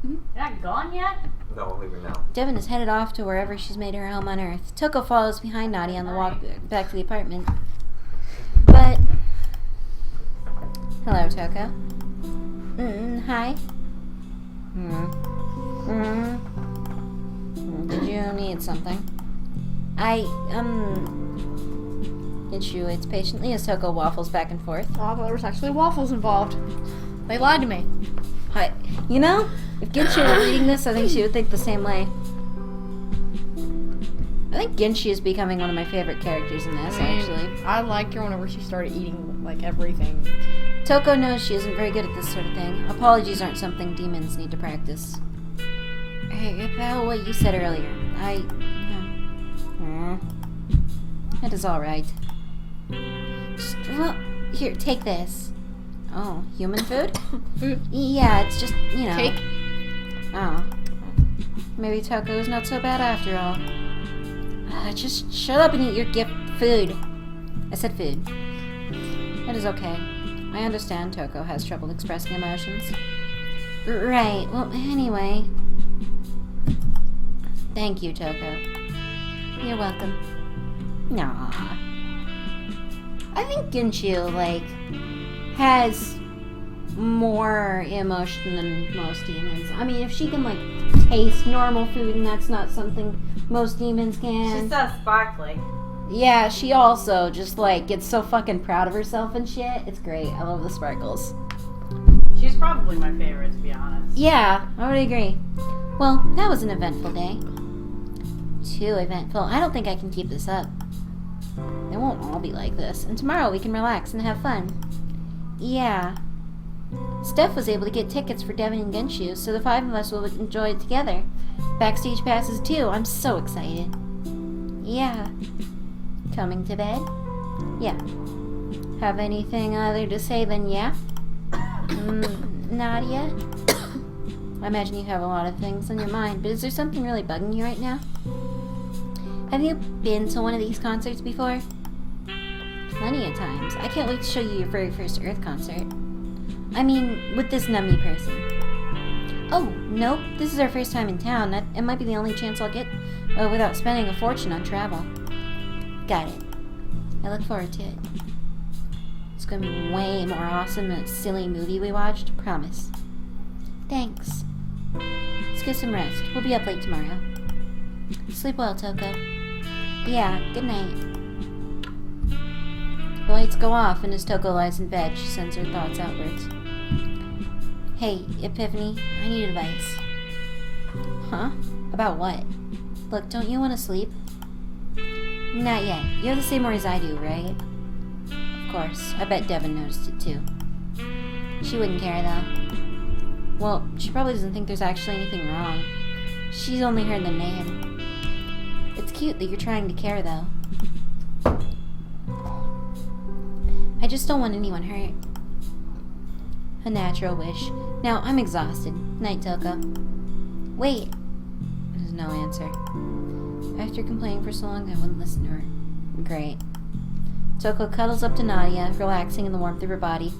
Mm-hmm. You're not gone yet? No, I'm leaving now. Devin is headed off to wherever she's made her home on Earth. Toko follows behind Nadia on the walk back to the apartment. But... Hello, Toko. Hi. Did you need something? Ginchu waits patiently as Toko waffles back and forth. Oh, there was actually waffles involved. They lied to me. You know, if Ginchu were reading this, I think she would think the same way. I think Ginchu is becoming one of my favorite characters in this, actually. I liked her whenever she started eating, like, everything. Toko knows she isn't very good at this sort of thing. Apologies aren't something demons need to practice. About what you said earlier, That is alright. Well, here, take this. Oh, human food? Food? Yeah, it's just, you know. Cake? Oh. Maybe Toko's not so bad after all. Just shut up and eat your gift food. I said food. That is okay. I understand Toko has trouble expressing emotions. Right, well, anyway. Thank you, Toko. You're welcome. Nah. I think Ginshu, like, has more emotion than most demons. I mean, if she can, like, taste normal food and that's not something most demons can. She's so sparkly. Yeah, she also just, like, gets so fucking proud of herself and shit. It's great. I love the sparkles. She's probably my favorite, to be honest. Yeah, I would agree. Well, that was an eventful day. Too eventful. I don't think I can keep this up. It won't all be like this. And tomorrow we can relax and have fun. Yeah. Steph was able to get tickets for Devin and Genshu, so the 5 of us will enjoy it together. Backstage passes too. I'm so excited. Yeah. Coming to bed? Yeah. Have anything other to say than yeah? Nadia? I imagine you have a lot of things on your mind, but is there something really bugging you right now? Have you been to one of these concerts before? Plenty of times. I can't wait to show you your very first Earth concert. I mean, with this nummy person. Oh, nope. This is our first time in town. It might be the only chance I'll get without spending a fortune on travel. Got it. I look forward to it. It's gonna be way more awesome than that silly movie we watched. Promise. Thanks. Let's get some rest. We'll be up late tomorrow. Sleep well, Toko. Yeah, good night. The lights go off, and as Toko lies in bed, she sends her thoughts outwards. Hey, Epiphany, I need advice. Huh? About what? Look, don't you want to sleep? Not yet. You have the same worries I do, right? Of course. I bet Devin noticed it too. She wouldn't care, though. Well, she probably doesn't think there's actually anything wrong. She's only heard the name. It's cute that you're trying to care, though. I just don't want anyone hurt. A natural wish. Now, I'm exhausted. Night, Toko. Wait. There's no answer. After complaining for so long, I wouldn't listen to her. Great. Toko cuddles up to Nadia, relaxing in the warmth of her body.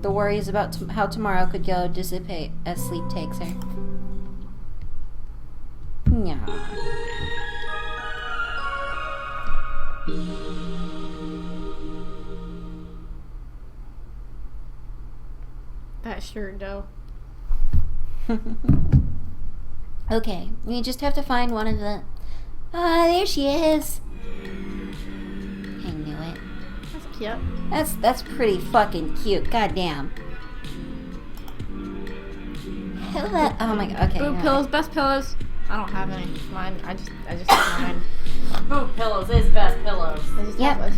The worries about how tomorrow could go dissipate as sleep takes her. Yeah. That shirt, though. Okay, we just have to find one of the... Ah, there she is. I knew it. That's cute. That's pretty fucking cute. Goddamn. Hello. Oh my god. Okay. Boob pillows, best pillows. I don't have any. Mine. I just have mine. Boob pillows is best pillows. I just Yep. have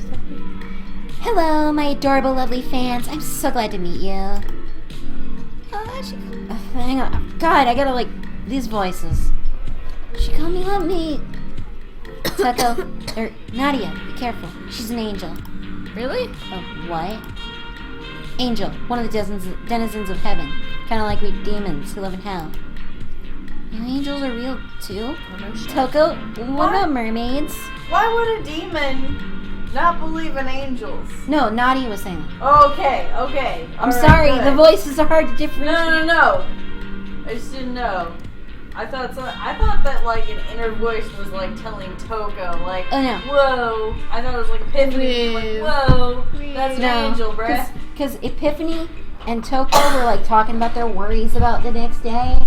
Hello, my adorable, lovely fans. I'm so glad to meet you. Hang on. God, I gotta, like, these voices. She called me, let me... Toko, Nadia, be careful. She's an angel. Really? Oh, what? Angel, one of the denizens of heaven. Kind of like we demons who live in hell. You angels are real, too? Oh, no shit. Toko, what about mermaids? Why would a demon not believe in angels? No, Nadia was saying that. Okay. I'm sorry, the voices are hard to differentiate. No. I just didn't know. I thought that like an inner voice was like telling Toko like, Oh no. whoa. I thought it was like Epiphany, like, whoa, that's an angel, bruh. Because Epiphany and Toko were like talking about their worries about the next day,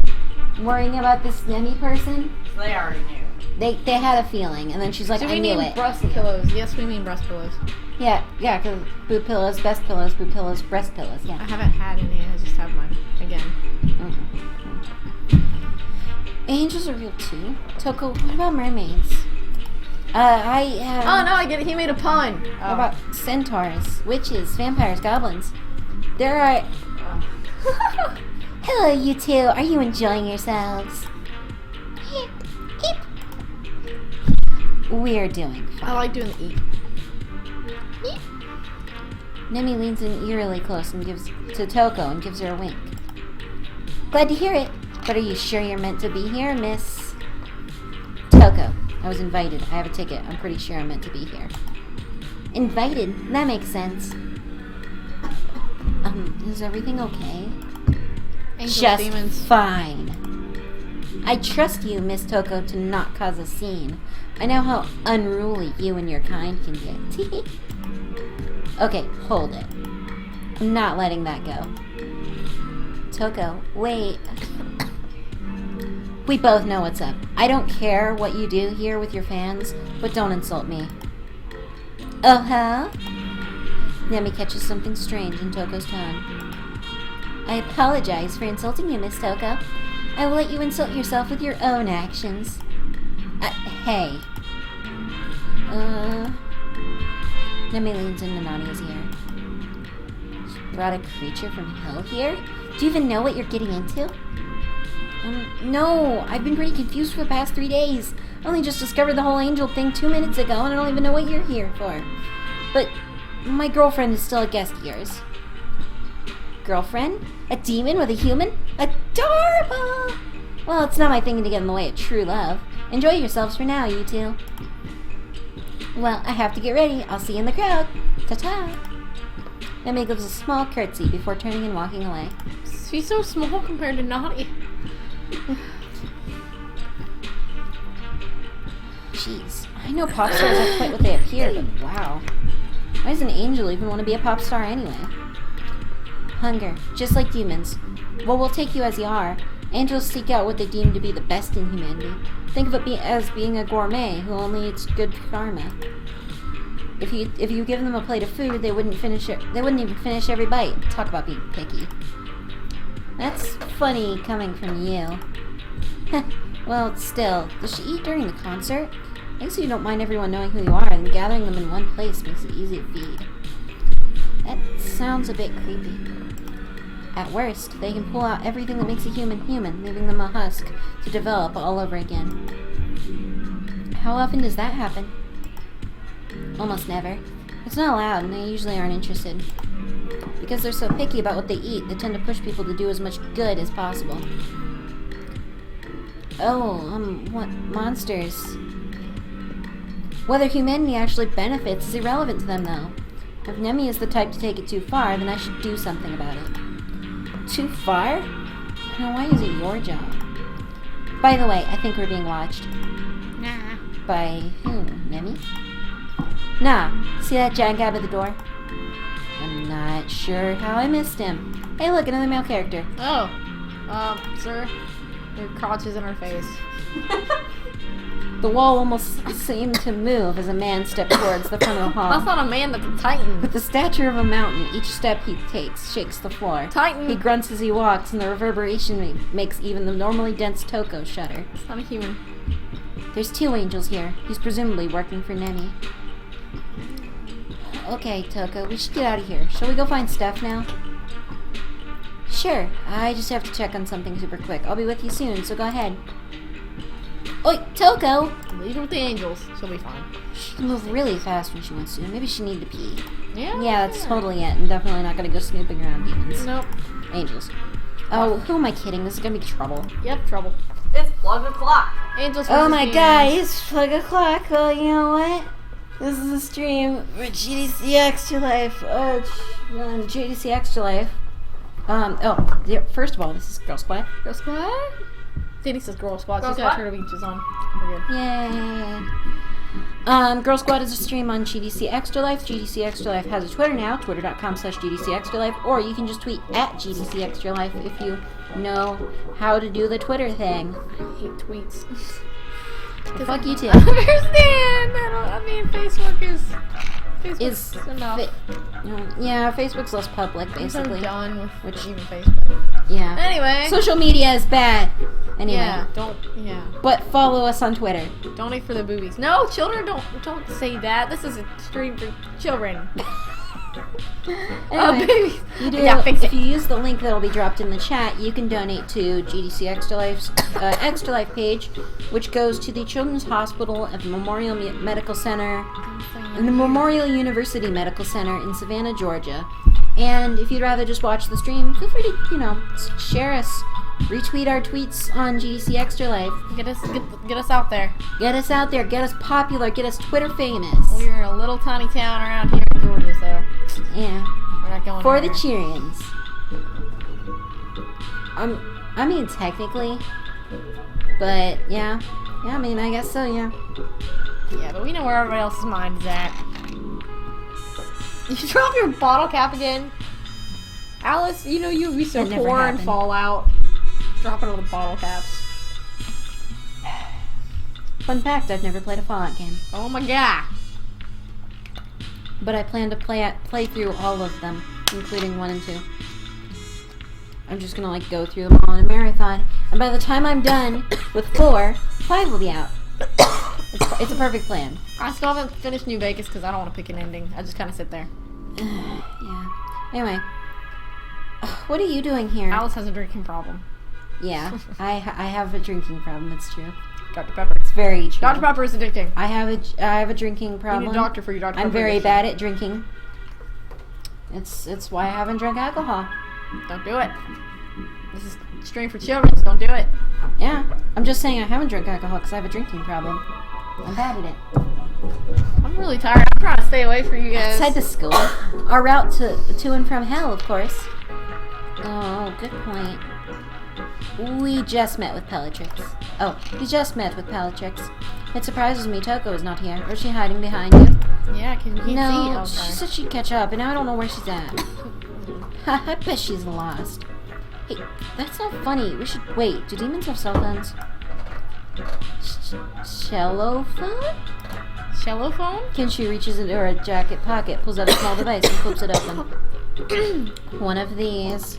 worrying about this Nemi person. So they already knew. They had a feeling, and then she's like, Do I we knew mean it. breast pillows? Yes, we mean breast pillows. Yeah, because boob pillows, best pillows, boob pillows, breast pillows. I Yeah. haven't had any. I just have mine again. Angels are real too. Toko, what about mermaids? I have. Oh no, I get it. He made a pun. What about centaurs, witches, vampires, goblins? There are. Hello, you two. Are you enjoying yourselves? We're doing fine. I like doing the eat. Nemi leans in eerily close and gives to Toko and gives her a wink. Glad to hear it. But are you sure you're meant to be here, Miss Toko? I was invited. I have a ticket. I'm pretty sure I'm meant to be here. Invited? That makes sense. Is everything okay? Angels, Just demons. fine. I trust you, Miss Toko, to not cause a scene. I know how unruly you and your kind can get. Okay, hold it. I'm not letting that go. Toko, wait. We both know what's up. I don't care what you do here with your fans, but don't insult me. Oh-huh? Nemi catches something strange in Toko's tone. I apologize for insulting you, Miss Toko. I will let you insult yourself with your own actions. Hey. Nemi leans into Nania's ear. You brought a creature from hell here? Do you even know what you're getting into? No, I've been pretty confused for the past 3 days. I only just discovered the whole angel thing 2 minutes ago, and I don't even know what you're here for. But my girlfriend is still a guest of yours. Girlfriend? A demon with a human? Adorable! Well, it's not my thing to get in the way of true love. Enjoy yourselves for now, you two. Well, I have to get ready. I'll see you in the crowd. Ta-ta! Nemi gives a small curtsy before turning and walking away. She's so small compared to Naughty. Jeez, I know pop stars aren't quite what they appear, but wow. Why does an angel even want to be a pop star anyway? Hunger, just like demons. Well, we'll take you as you are. Angels seek out what they deem to be the best in humanity. Think of it as being a gourmet who only eats good karma. If you give them a plate of food, they wouldn't finish it. They wouldn't even finish every bite. Talk about being picky. That's funny coming from you. Well, still, does she eat during the concert? I guess you don't mind everyone knowing who you are, and gathering them in one place makes it easy to feed. That sounds a bit creepy. At worst, they can pull out everything that makes a human human, leaving them a husk to develop all over again. How often does that happen? Almost never. It's not allowed, and they usually aren't interested. Because they're so picky about what they eat, they tend to push people to do as much good as possible. Oh, what monsters? Whether humanity actually benefits is irrelevant to them, though. If Nemi is the type to take it too far, then I should do something about it. Too far? Now, why is it your job? By the way, I think we're being watched. Nah. By who? Nemi? Nah. See that jackass at the door? I'm not sure how I missed him. Hey, look, another male character. Oh. Sir, your crotch is in her face. The wall almost seemed to move as a man stepped towards the front of the hall. That's not a man, that's a titan. With the stature of a mountain, each step he takes shakes the floor. Titan. He grunts as he walks, and the reverberation makes even the normally dense Toko shudder. It's not a human. There's 2 angels here. He's presumably working for Nemi. Okay, Toko, we should get out of here. Shall we go find Steph now? Sure. I just have to check on something super quick. I'll be with you soon, so go ahead. Oi, Toko! Leave her with the angels. She'll be fine. She can move really fast when she wants to. Maybe she needs to pee. Yeah? Yeah, that's totally it. I'm definitely not going to go snooping around demons. Nope. Angels. Oh, who am I kidding? This is going to be trouble. Yep, trouble. It's plug o'clock. Angels Oh versus my demons. guys, plug o'clock. Well, you know what? This is a stream for GDC Extra Life. GDC Extra Life. First of all, this is Girl Squad. Girl Squad? Danny says Girl Squad. Girl She's got Squad? Turtle Beaches on. We're good. Yay! Girl Squad is a stream on GDC Extra Life. GDC Extra Life has a Twitter now, twitter.com/GDC Extra Life, or you can just tweet at GDC Extra Life if you know how to do the Twitter thing. I hate tweets. Fuck you too. I understand. Facebook is enough. Yeah, Facebook's less public, I'm basically. so done with Which- even Facebook. Yeah. Anyway. Social media is bad. Anyway. Yeah. But follow us on Twitter. Donate for the boobies. No, children don't say that. This is a stream for children. Anyway, Babies. you do, Yeah, fix if it. you use the link that will be dropped in the chat, you can donate to GDC Extra Life's Extra Life page, which goes to the Children's Hospital at the Memorial Medical Center and the Memorial University Medical Center in Savannah, Georgia. And if you'd rather just watch the stream, feel free to, share us, retweet our tweets on GDC Extra Life. Get us out there. Get us out there, get us popular, get us Twitter famous. We're in a little tiny town around here in Georgia, so Yeah. we're not going For the anywhere. Cheerians. Technically, But, yeah. Yeah, I mean, I guess so, yeah. Yeah, but we know where everybody else's mind is at. You drop your bottle cap again? Alice, you know you'd be so That never poor in happened. Fallout. Dropping all the bottle caps. Fun fact, I've never played a Fallout game. Oh my god. But I plan to play through all of them, including 1 and 2. I'm just gonna, like, go through them all in a marathon. And by the time I'm done with 4, 5 will be out. It's a perfect plan. I still haven't finished New Vegas because I don't want to pick an ending. I just kind of sit there. Yeah. Anyway. What are you doing here? Alice has a drinking problem. Yeah, I have a drinking problem. It's true. Dr. Pepper. It's very true. Dr. Pepper is addicting. I have a drinking You problem. need a doctor for your Dr. Pepper. I'm very addiction. bad at drinking. It's why I haven't drunk alcohol. Don't do it. This is stream for children, so don't do it. Yeah, I'm just saying I haven't drunk alcohol because I have a drinking problem. I'm bad at it. I'm really tired. I'm trying to stay away from you guys. Outside the school, our route to and from hell, of course. Oh, good point. We just met with Bellatrix. Oh, we just met with Bellatrix. It surprises me Toko is not here. Or is she hiding behind you? Yeah, can you see? No, Oh, she sorry. said she'd catch up, and now I don't know where she's at. I bet she's lost. Hey, that's not funny. We should wait. Do demons have cell phones? Cello phone? Cello phone? She reaches into her jacket pocket, pulls out a small device, and flips it open. One of these.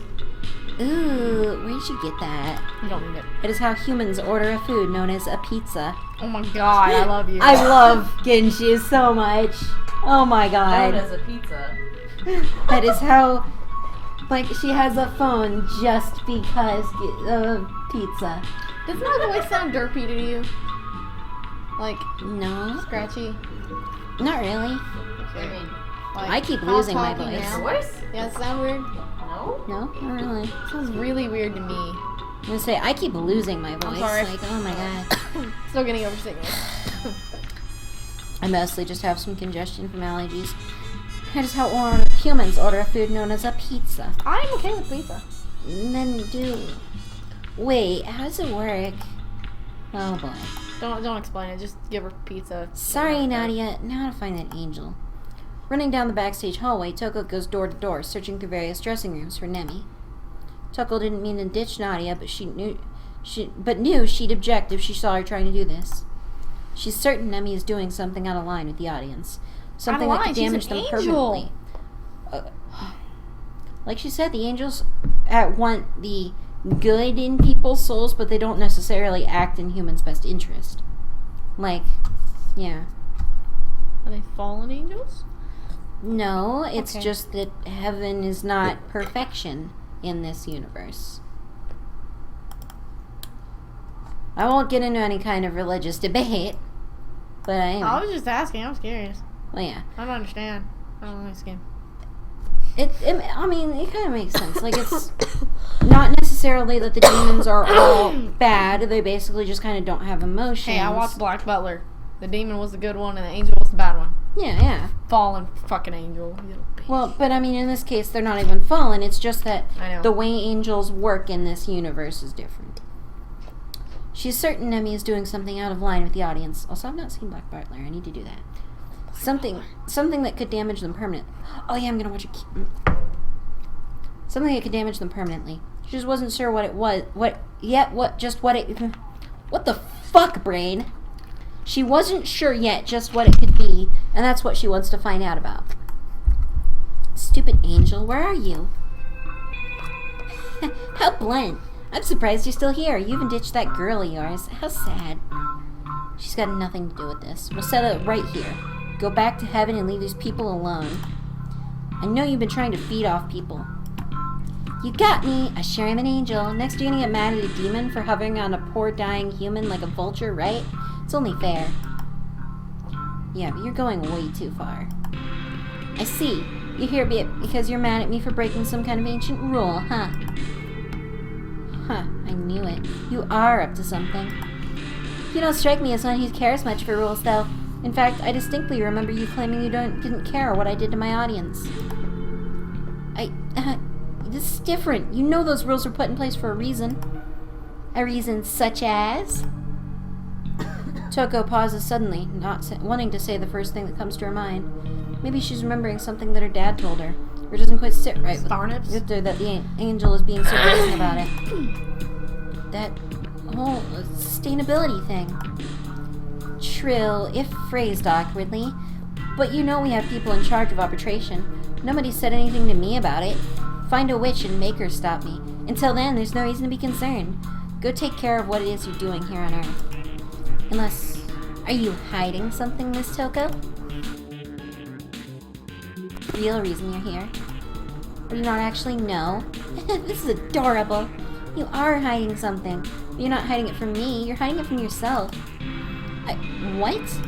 Ooh, where did you get that? You don't need it. It is how humans order a food known as a pizza. Oh my god, I love you. I love Genji so much. Oh my god. Known as a pizza. That is how, like, she has a phone just because of pizza. Doesn't my voice sound derpy to you? Like, No, scratchy? not really. I mean, Like, I keep how I'm losing my talking voice. now? voice? Yeah, does it sound weird? No. No, not really. It sounds really weird to me. I'm gonna say, I keep losing my voice. sorry. Like, oh my god. Still getting over sickness. I mostly just have some congestion from allergies. That is how humans order a food known as a pizza. I'm okay with pizza. And then do... Wait, how does it work? Oh boy. Don't explain it. Just give her pizza. Sorry, Nadia. Now to find that angel. Running down the backstage hallway, Toko goes door to door, searching through various dressing rooms for Nemi. Toko didn't mean to ditch Nadia, but knew she'd object if she saw her trying to do this. She's certain Nemi is doing something out of line with the audience. Something that could damage them permanently. Like she said, the angels want the good in people's souls, but they don't necessarily act in humans' best interest. Like, yeah. Are they fallen angels? No, it's Okay. just that heaven is not perfection in this universe. I won't get into any kind of religious debate, but I was just asking. I was curious. well, yeah. I don't understand. I don't know this game. I mean, it kind of makes sense. Like, it's not necessarily that the demons are all bad. They basically just kind of don't have emotions. Hey, I watched Black Butler. The demon was the good one, and the angel was the bad one. Yeah, yeah. Fallen fucking angel. You little bitch. Well, but I mean, in this case, they're not even fallen. It's just that I know. the way angels work in this universe is different. She's certain Nemi is doing something out of line with the audience. Also, I've not seen Black Butler. I need to do that. Something that could damage them permanently. Oh yeah, I'm gonna watch it. Something that could damage them permanently. She just wasn't sure what it was. What the fuck, brain? She wasn't sure yet just what it could be, and that's what she wants to find out about. Stupid angel, where are you? How blunt. I'm surprised you're still here. You even ditched that girl of yours. How sad. She's got nothing to do with this. We'll set it right here. Go back to heaven and leave these people alone. I know you've been trying to feed off people. You got me. I sure am an angel. Next you're gonna get mad at a demon for hovering on a poor dying human like a vulture, right? It's only fair. Yeah, but you're going way too far. I see. You're here because you're mad at me for breaking some kind of ancient rule, huh? Huh, I knew it. You are up to something. You don't strike me as one who cares much for rules, though. In fact, I distinctly remember you claiming you didn't care what I did to my audience. This is different. You know those rules were put in place for a reason. A reason such as? Toko pauses suddenly, not wanting to say the first thing that comes to her mind. Maybe she's remembering something that her dad told her, or doesn't quite sit right with her that the angel is being so brazen about it. That whole sustainability thing. Trill, if phrased awkwardly, but you know we have people in charge of arbitration. Nobody said anything to me about it. Find a witch and make her stop me. Until then, there's no reason to be concerned. Go take care of what it is you're doing here on Earth. Unless, are you hiding something, Miss Toko? Real reason you're here? Or do you not actually know? This is adorable. You are hiding something. But you're not hiding it from me. You're hiding it from yourself. What?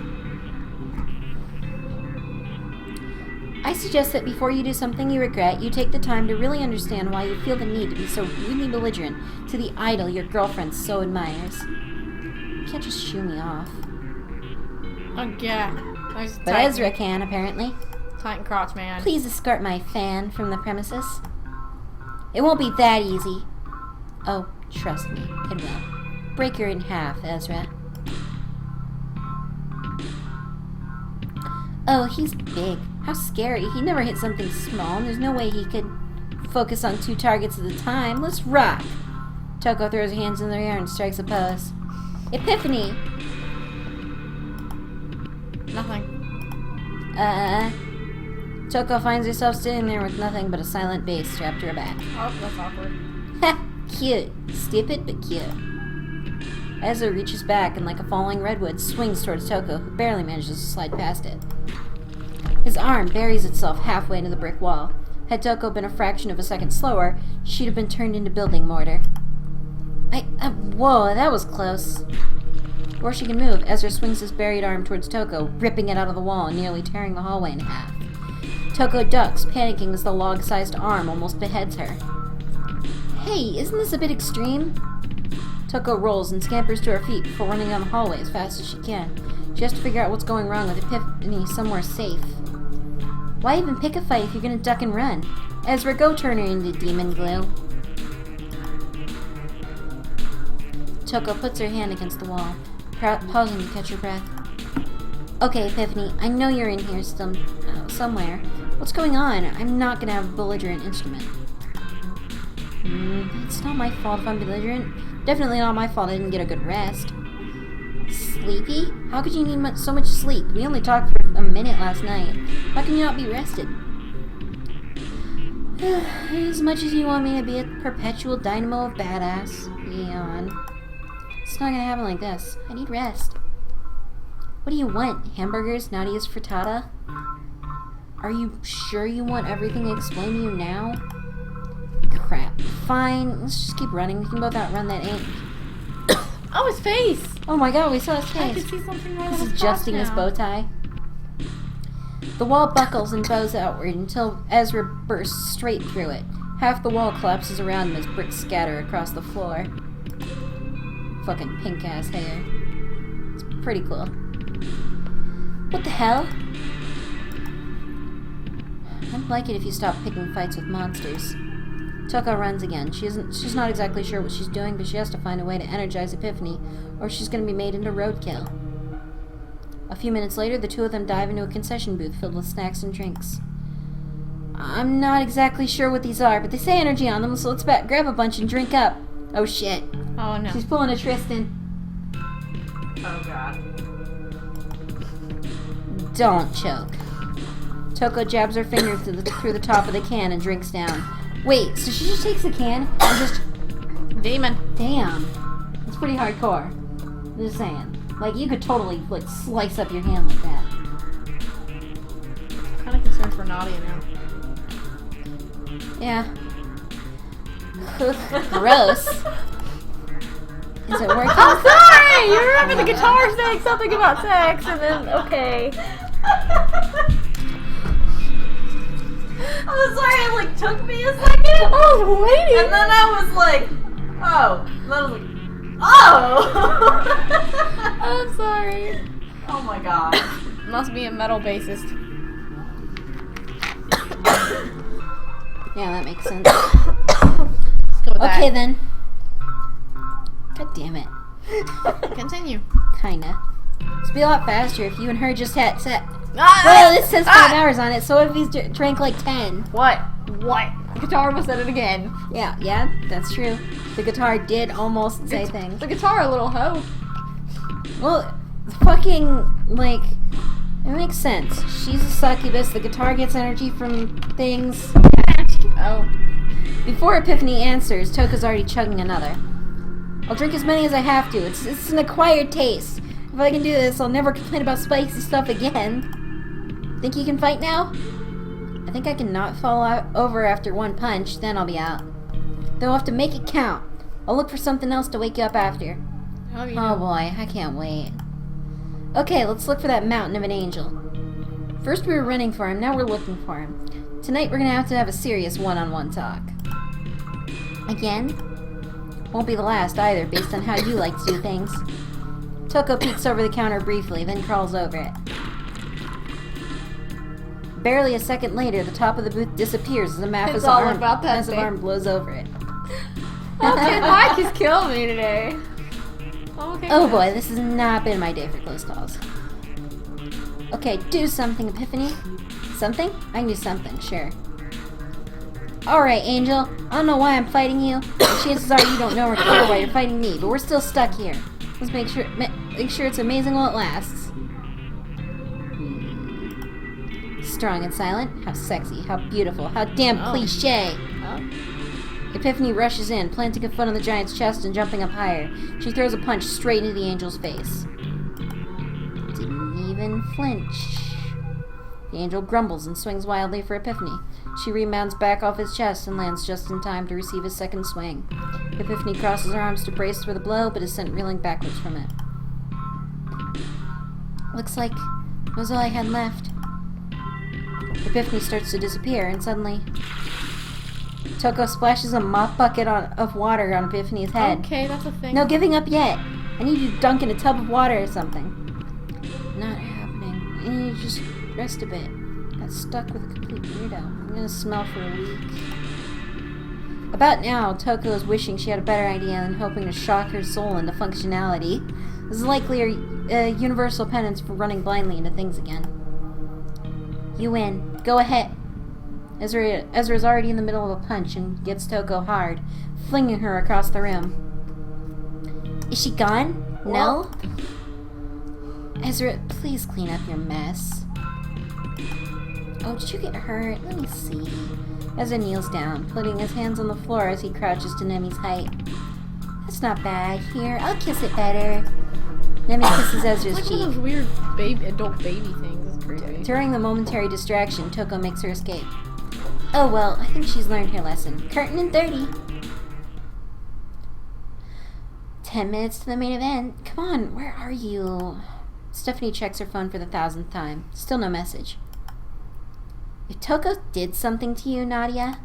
I suggest that before you do something you regret, you take the time to really understand why you feel the need to be so rudely belligerent to the idol your girlfriend so admires. You can't just shoo me off. Oh, yeah. Nice But Ezra can, apparently. Tight crotch, man. Please escort my fan from the premises. It won't be that easy. Oh, trust me, it will. Break her in half, Ezra. Oh, he's big. How scary. He never hit something small, and there's no way he could focus on 2 targets at a time. Let's rock. Toko throws her hands in the air and strikes a pose. Epiphany! Nothing. Toko finds herself sitting there with nothing but a silent bass strapped to her back. Oh, that's awkward. Ha! Cute. Stupid, but cute. Ezra reaches back and, like a falling redwood, swings towards Toko, who barely manages to slide past it. His arm buries itself halfway into the brick wall. Had Toko been a fraction of a second slower, she'd have been turned into building mortar. Whoa, that was close. Before she can move, Ezra swings his buried arm towards Toko, ripping it out of the wall and nearly tearing the hallway in half. Toko ducks, panicking as the log-sized arm almost beheads her. Hey, isn't this a bit extreme? Toko rolls and scampers to her feet before running down the hallway as fast as she can. She has to figure out what's going wrong with Epiphany somewhere safe. Why even pick a fight if you're gonna duck and run? Ezra, go turn her into demon glue. Toko puts her hand against the wall, pausing to catch her breath. Okay, Epiphany, I know you're in here somewhere. What's going on? I'm not gonna have a belligerent instrument. It's not my fault if I'm belligerent. Definitely not my fault I didn't get a good rest. Sleepy? How could you need so much sleep? We only talked for a minute last night. How can you not be rested? As much as you want me to be a perpetual dynamo of badass. Yawn. It's not gonna happen like this. I need rest. What do you want? Hamburgers? Nadia's frittata? Are you sure you want everything explained to you now? Crap. Fine. Let's just keep running. We can both outrun that ant. Oh, his face! Oh my god, we saw his I face. can see something right on He's his adjusting his bow tie. The wall buckles and bows outward until Ezra bursts straight through it. Half the wall collapses around him as bricks scatter across the floor. Fucking pink-ass hair. It's pretty cool. What the hell? I'd like it if you stopped picking fights with monsters. Toko runs again. She's not exactly sure what she's doing, but she has to find a way to energize Epiphany, or she's going to be made into roadkill. A few minutes later, the two of them dive into a concession booth filled with snacks and drinks. I'm not exactly sure what these are, but they say energy on them, so let's grab a bunch and drink up. Oh shit. Oh no. She's pulling a Tristan. Oh god. Don't choke. Toko jabs her finger through the top of the can and drinks down. Wait, so she just takes the can and just... Demon. Damn. It's pretty hardcore. I'm just saying. Like, you could totally, like, slice up your hand like that. I'm kind of concerned for Nadia now. Yeah. Gross. Is it working? I'm sorry! You remember the guitar saying something about sex, and then, okay. I'm sorry, it like took me a second. I was waiting! And then I was like, oh. And then I was like, oh! I'm sorry. Oh my god. Must be a metal bassist. Yeah, that makes sense. Let's go with Okay that. then. God damn it. Continue. Kinda. It'd be a lot faster if you and her just had set. Well, it says 5 hours on it, so what if he's drank like 10? What? The guitar almost said it again. Yeah, that's true. The guitar did almost say things. The guitar a little hoe. Well, fucking, like, it makes sense. She's a succubus. The guitar gets energy from things. Oh. Before Epiphany answers, Toko's already chugging another. I'll drink as many as I have to. It's an acquired taste. If I can do this, I'll never complain about spicy stuff again. Think you can fight now? I think I can not fall over after one punch, then I'll be out. Though I'll have to make it count. I'll look for something else to wake you up after. Oh boy, I can't wait. Okay, let's look for that mountain of an angel. First we were running for him, now we're looking for him. Tonight we're gonna have a serious one-on-one talk. Again? Won't be the last either, based on how you like to do things. Toko peeks over the counter briefly, then crawls over it. Barely a second later, the top of the booth disappears as a massive arm blows over it. Okay, Mike has killed me today. Okay. Oh boy, this has not been my day for close calls. Okay, do something, Epiphany. Something? I can do something, sure. Alright, Angel. I don't know why I'm fighting you. Chances are you don't know or care why you're fighting me, but we're still stuck here. Let's make sure it's amazing while it lasts. Strong and silent. How sexy. How beautiful. How damn cliche. Epiphany rushes in, planting a foot on the giant's chest and jumping up higher. She throws a punch straight into the angel's face. Didn't even flinch. The angel grumbles and swings wildly for Epiphany. She rebounds back off his chest and lands just in time to receive his second swing. Epiphany crosses her arms to brace for the blow, but is sent reeling backwards from it. Looks like that was all I had left. Epiphany starts to disappear, and suddenly Toko splashes a mop bucket of water on Epiphany's head. Okay, that's a thing. No giving up yet. I need you to dunk in a tub of water or something. Not happening. I need you to just rest a bit. Got stuck with a complete weirdo. I'm gonna smell for a week. About now, Toko is wishing she had a better idea than hoping to shock her soul into functionality. This is likely a universal penance for running blindly into things again. You win. Go ahead. Ezra is already in the middle of a punch and gets Toko hard, flinging her across the room. Is she gone? No? Ezra, please clean up your mess. Oh, did you get hurt? Let me see. Ezra kneels down, putting his hands on the floor as he crouches to Nemi's height. That's not bad. Here, I'll kiss it better. Nemi kisses Ezra's it's like cheek. One of those weird adult baby things. It's crazy. During the momentary distraction, Toko makes her escape. Oh well, I think she's learned her lesson. Curtain in 30. 10 minutes to the main event. Come on, where are you? Stephanie checks her phone for the 1000th time. Still no message. If Toko did something to you, Nadia...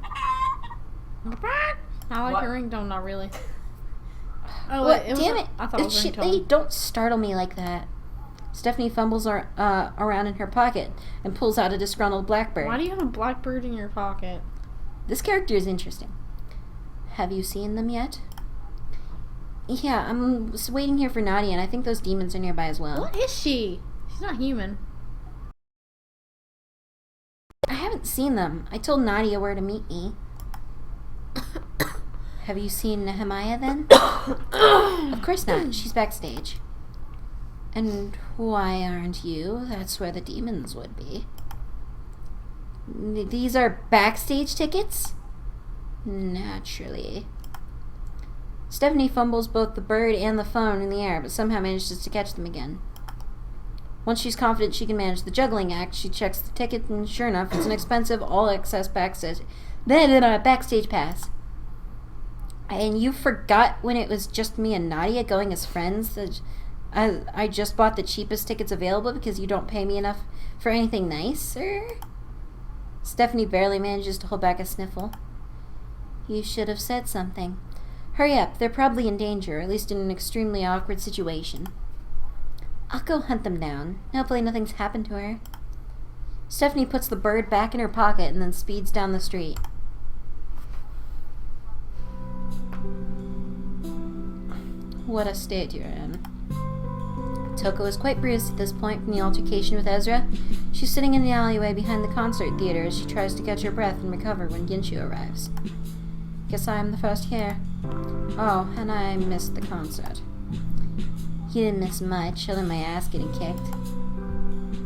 I like her ringtone, not really. Oh, what? it Damn it! I thought it was Shit, ringtone. don't startle me like that. Stephanie fumbles around in her pocket and pulls out a disgruntled blackbird. Why do you have a blackbird in your pocket? This character is interesting. Have you seen them yet? Yeah, I'm waiting here for Nadia, and I think those demons are nearby as well. What is she? She's not human. I haven't seen them. I told Nadia where to meet me. Have you seen Nehemiah then? Of course not. She's backstage. And why aren't you? That's where the demons would be. These are backstage tickets? Naturally. Stephanie fumbles both the bird and the phone in the air, but somehow manages to catch them again. Once she's confident she can manage the juggling act, she checks the ticket, and sure enough, it's an expensive all-access backstage pass. And you forgot when it was just me and Nadia going as friends that I just bought the cheapest tickets available because you don't pay me enough for anything nicer? Stephanie barely manages to hold back a sniffle. You should have said something. Hurry up, they're probably in danger, or at least in an extremely awkward situation. I'll go hunt them down. Hopefully nothing's happened to her. Stephanie puts the bird back in her pocket and then speeds down the street. what a state you're in. Toko is quite bruised at this point from the altercation with Ezra. She's sitting in the alleyway behind the concert theater as she tries to catch her breath and recover when Ginshu arrives. Guess I'm the first here. Oh, and I missed the concert. You didn't miss much, other than my ass getting kicked.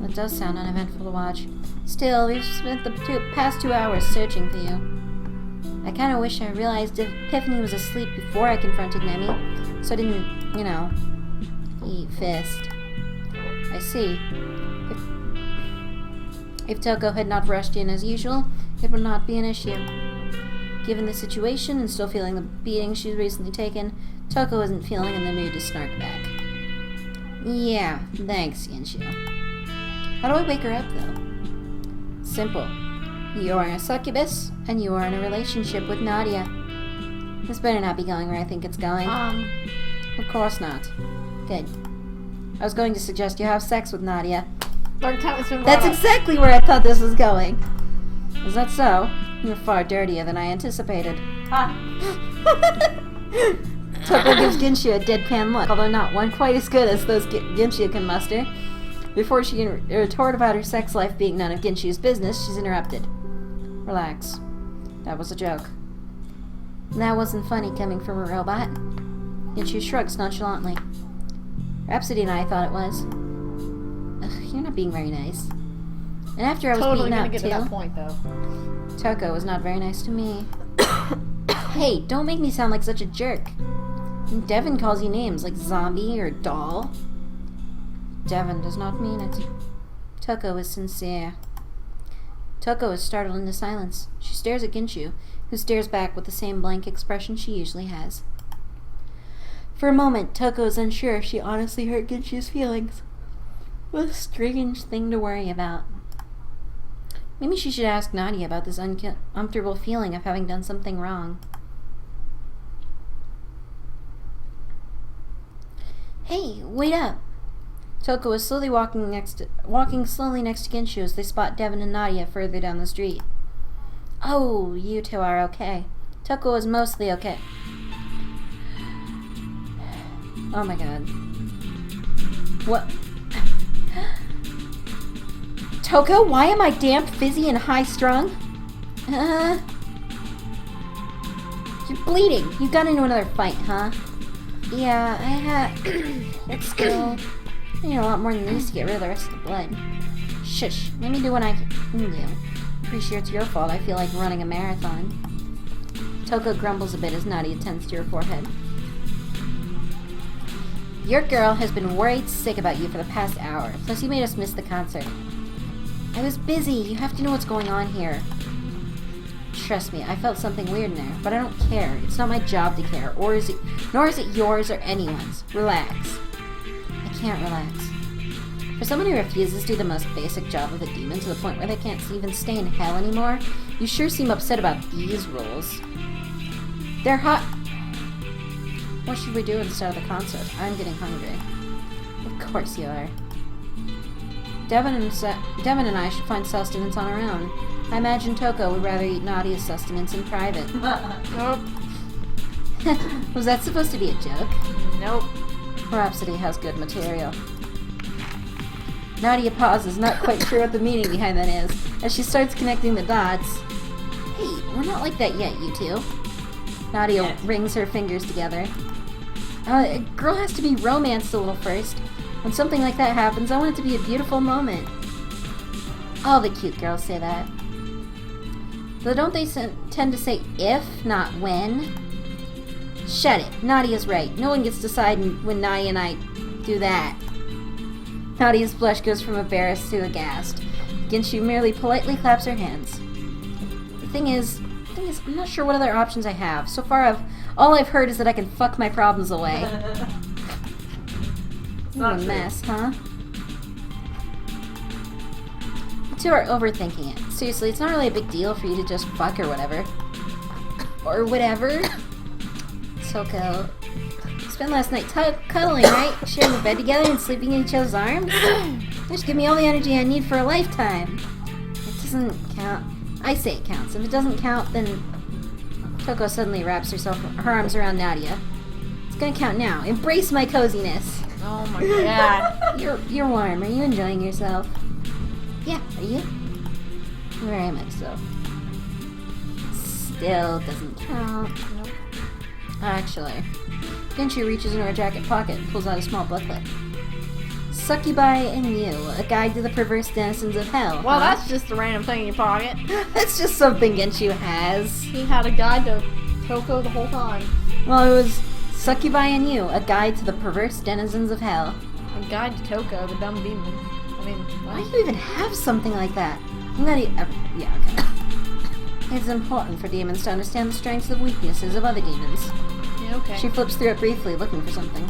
That does sound uneventful to watch. Still, we've spent the past 2 hours searching for you. I kind of wish I realized Epiphany was asleep before I confronted Nemi, so I didn't, eat fist. I see. If Toko had not rushed in as usual, it would not be an issue. Given the situation and still feeling the beating she's recently taken, Toko isn't feeling in the mood to snark back. Yeah, thanks, Ginshu. How do I wake her up, though? Simple. You are a succubus, and you are in a relationship with Nadia. This better not be going where I think it's going. Of course not. Good. I was going to suggest you have sex with Nadia. That's exactly where I thought this was going. Is that so? You're far dirtier than I anticipated. Toko gives Ginshu a deadpan look, although not one quite as good as those Ginshu can muster. Before she can retort about her sex life being none of Ginshu's business, she's interrupted. Relax. That was a joke. That wasn't funny coming from a robot. Ginshu shrugs nonchalantly. Rhapsody and I thought it was. Ugh, you're not being very nice. And after I was beaten up, get too, to that point, though. Toko was not very nice to me. Hey, don't make me sound like such a jerk. And Devin calls you names like zombie or doll. Devin does not mean it. Toko is sincere. Toko is startled into silence. She stares at Ginshu, who stares back with the same blank expression she usually has. For a moment, Toko is unsure if she honestly hurt Ginshu's feelings. What a strange thing to worry about. Maybe she should ask Nadia about this uncomfortable feeling of having done something wrong. Hey, wait up! Toko is slowly walking slowly next to Ginshu as they spot Devin and Nadia further down the street. Oh, you two are okay. Toko is mostly okay. Oh my god. What? Toko, why am I damp, fizzy, and high-strung? You're bleeding. You got into another fight, huh? Yeah, I had... But still... I need a lot more than these to get rid of the rest of the blood. Shush. Let me do what I can do. Pretty sure it's your fault. I feel like running a marathon. Toko grumbles a bit as Nadia tends to her forehead. Your girl has been worried sick about you for the past hour. Plus you made us miss the concert. I was busy. You have to know what's going on here. Trust me, I felt something weird in there, but I don't care. It's not my job to care, nor is it yours or anyone's. Relax. I can't relax. For someone who refuses to do the most basic job of a demon to the point where they can't even stay in hell anymore, you sure seem upset about these rules. They're hot. What should we do instead of the concert? I'm getting hungry. Of course you are. Devin and I should find sustenance on our own. I imagine Toko would rather eat Nadia's sustenance in private. Nope. Was that supposed to be a joke? Nope. Rhapsody has good material. Nadia pauses, not quite sure what the meaning behind that is, as she starts connecting the dots. Hey, we're not like that yet, you two. Nadia rings her fingers together. A girl has to be romanced a little first. When something like that happens, I want it to be a beautiful moment. All the cute girls say that. Though don't they tend to say if, not when? Shut it. Nadia's right. No one gets to decide when Nadia and I do that. Nadia's blush goes from embarrassed to aghast. Ginshu merely politely claps her hands. The thing is, I'm not sure what other options I have. So far, all I've heard is that I can fuck my problems away. What a mess, huh? You two are overthinking it. Seriously, it's not really a big deal for you to just fuck or whatever. Or whatever. Toko. Spent last night cuddling, right? Sharing the bed together and sleeping in each other's arms? Just give me all the energy I need for a lifetime. It doesn't count. I say it counts. If it doesn't count, then... Toko suddenly wraps her arms around Nadia. It's gonna count now. Embrace my coziness. Oh my god. You're warm. Are you enjoying yourself? Yeah, are you? Very much so. Still doesn't count. Nope. Actually, Genshi reaches into her jacket pocket and pulls out a small booklet. Succubi and You, a guide to the perverse denizens of hell. Well, huh? that's just a random thing in your pocket. That's just something Genshu has. He had a guide to Toko the whole time. Well, it was Succubi and You, a guide to the perverse denizens of hell. A guide to Toko, the dumb demon. I mean, Why what? do you even have something like that? I'm not even... yeah, okay. It's important for demons to understand the strengths and weaknesses of other demons. Yeah, okay. She flips through it briefly, looking for something.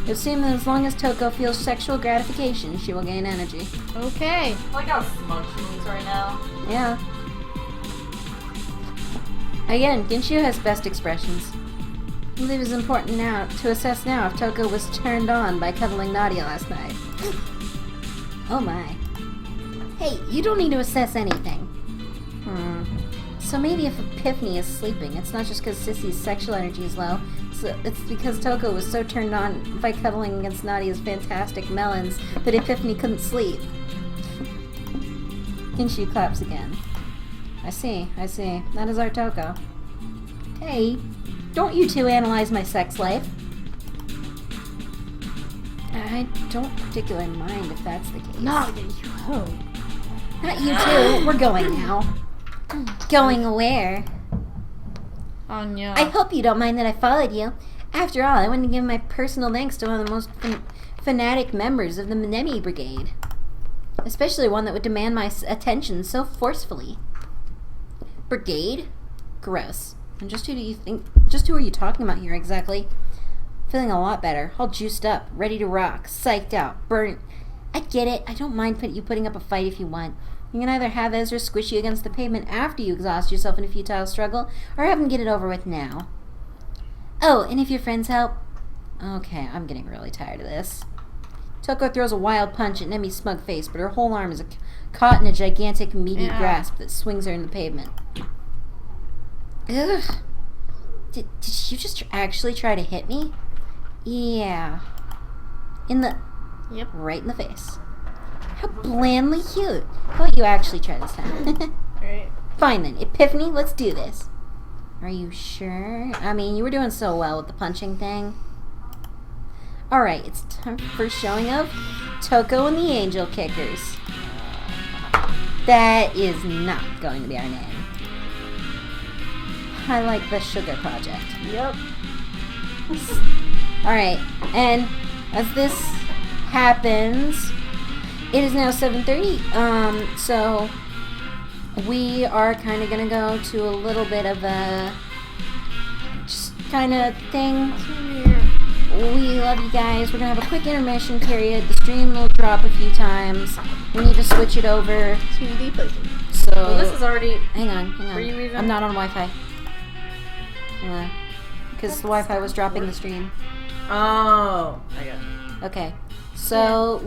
It would seem that as long as Toko feels sexual gratification, she will gain energy. Okay. I like how smug she looks right now. Yeah. Again, Genshu has best expressions. I believe it's important now to assess now if Toko was turned on by cuddling Nadia last night. Oh my. Hey, you don't need to assess anything. So maybe if Epiphany is sleeping, it's not just because Sissy's sexual energy is low, so it's because Toko was so turned on by cuddling against Nadia's fantastic melons that Epiphany couldn't sleep. Genshu claps again. I see. That is our Toko. Hey, don't you two analyze my sex life. I don't particularly mind if that's the case. Not you ho. Not you two. We're going now. Going where? Anya. I hope you don't mind that I followed you. After all, I wanted to give my personal thanks to one of the most fanatic members of the Manemi Brigade. Especially one that would demand my attention so forcefully. Brigade? Gross. And just who are you talking about here exactly? Feeling a lot better. All juiced up. Ready to rock. Psyched out. Burnt. I get it. I don't mind you putting up a fight if you want. You can either have Ezra squish you against the pavement after you exhaust yourself in a futile struggle, or have him get it over with now. Oh, and if your friends help... Okay, I'm getting really tired of this. Toko throws a wild punch at Nemi's smug face, but her whole arm is caught in a gigantic, meaty grasp that swings her in the pavement. Ugh. Did you just actually try to hit me? Yeah. Yep. Right in the face. How blandly cute. How about you actually try this time? Alright. Fine then. Epiphany, let's do this. Are you sure? I mean, you were doing so well with the punching thing. Alright, it's time for first showing of Toko and the Angel Kickers. That is not going to be our name. I like the Sugar Project. Yep. Alright, and as this happens, it is now 7:30, so we are kind of going to go to a little bit of a just kind of thing. We love you guys. We're going to have a quick intermission period. The stream will drop a few times. We need to switch it over. DVD placement. So, Well, this is already. hang on. Were you even? I'm not on Wi-Fi. Hang on. Because the Wi-Fi was dropping the stream. Oh, I got you. Okay. So...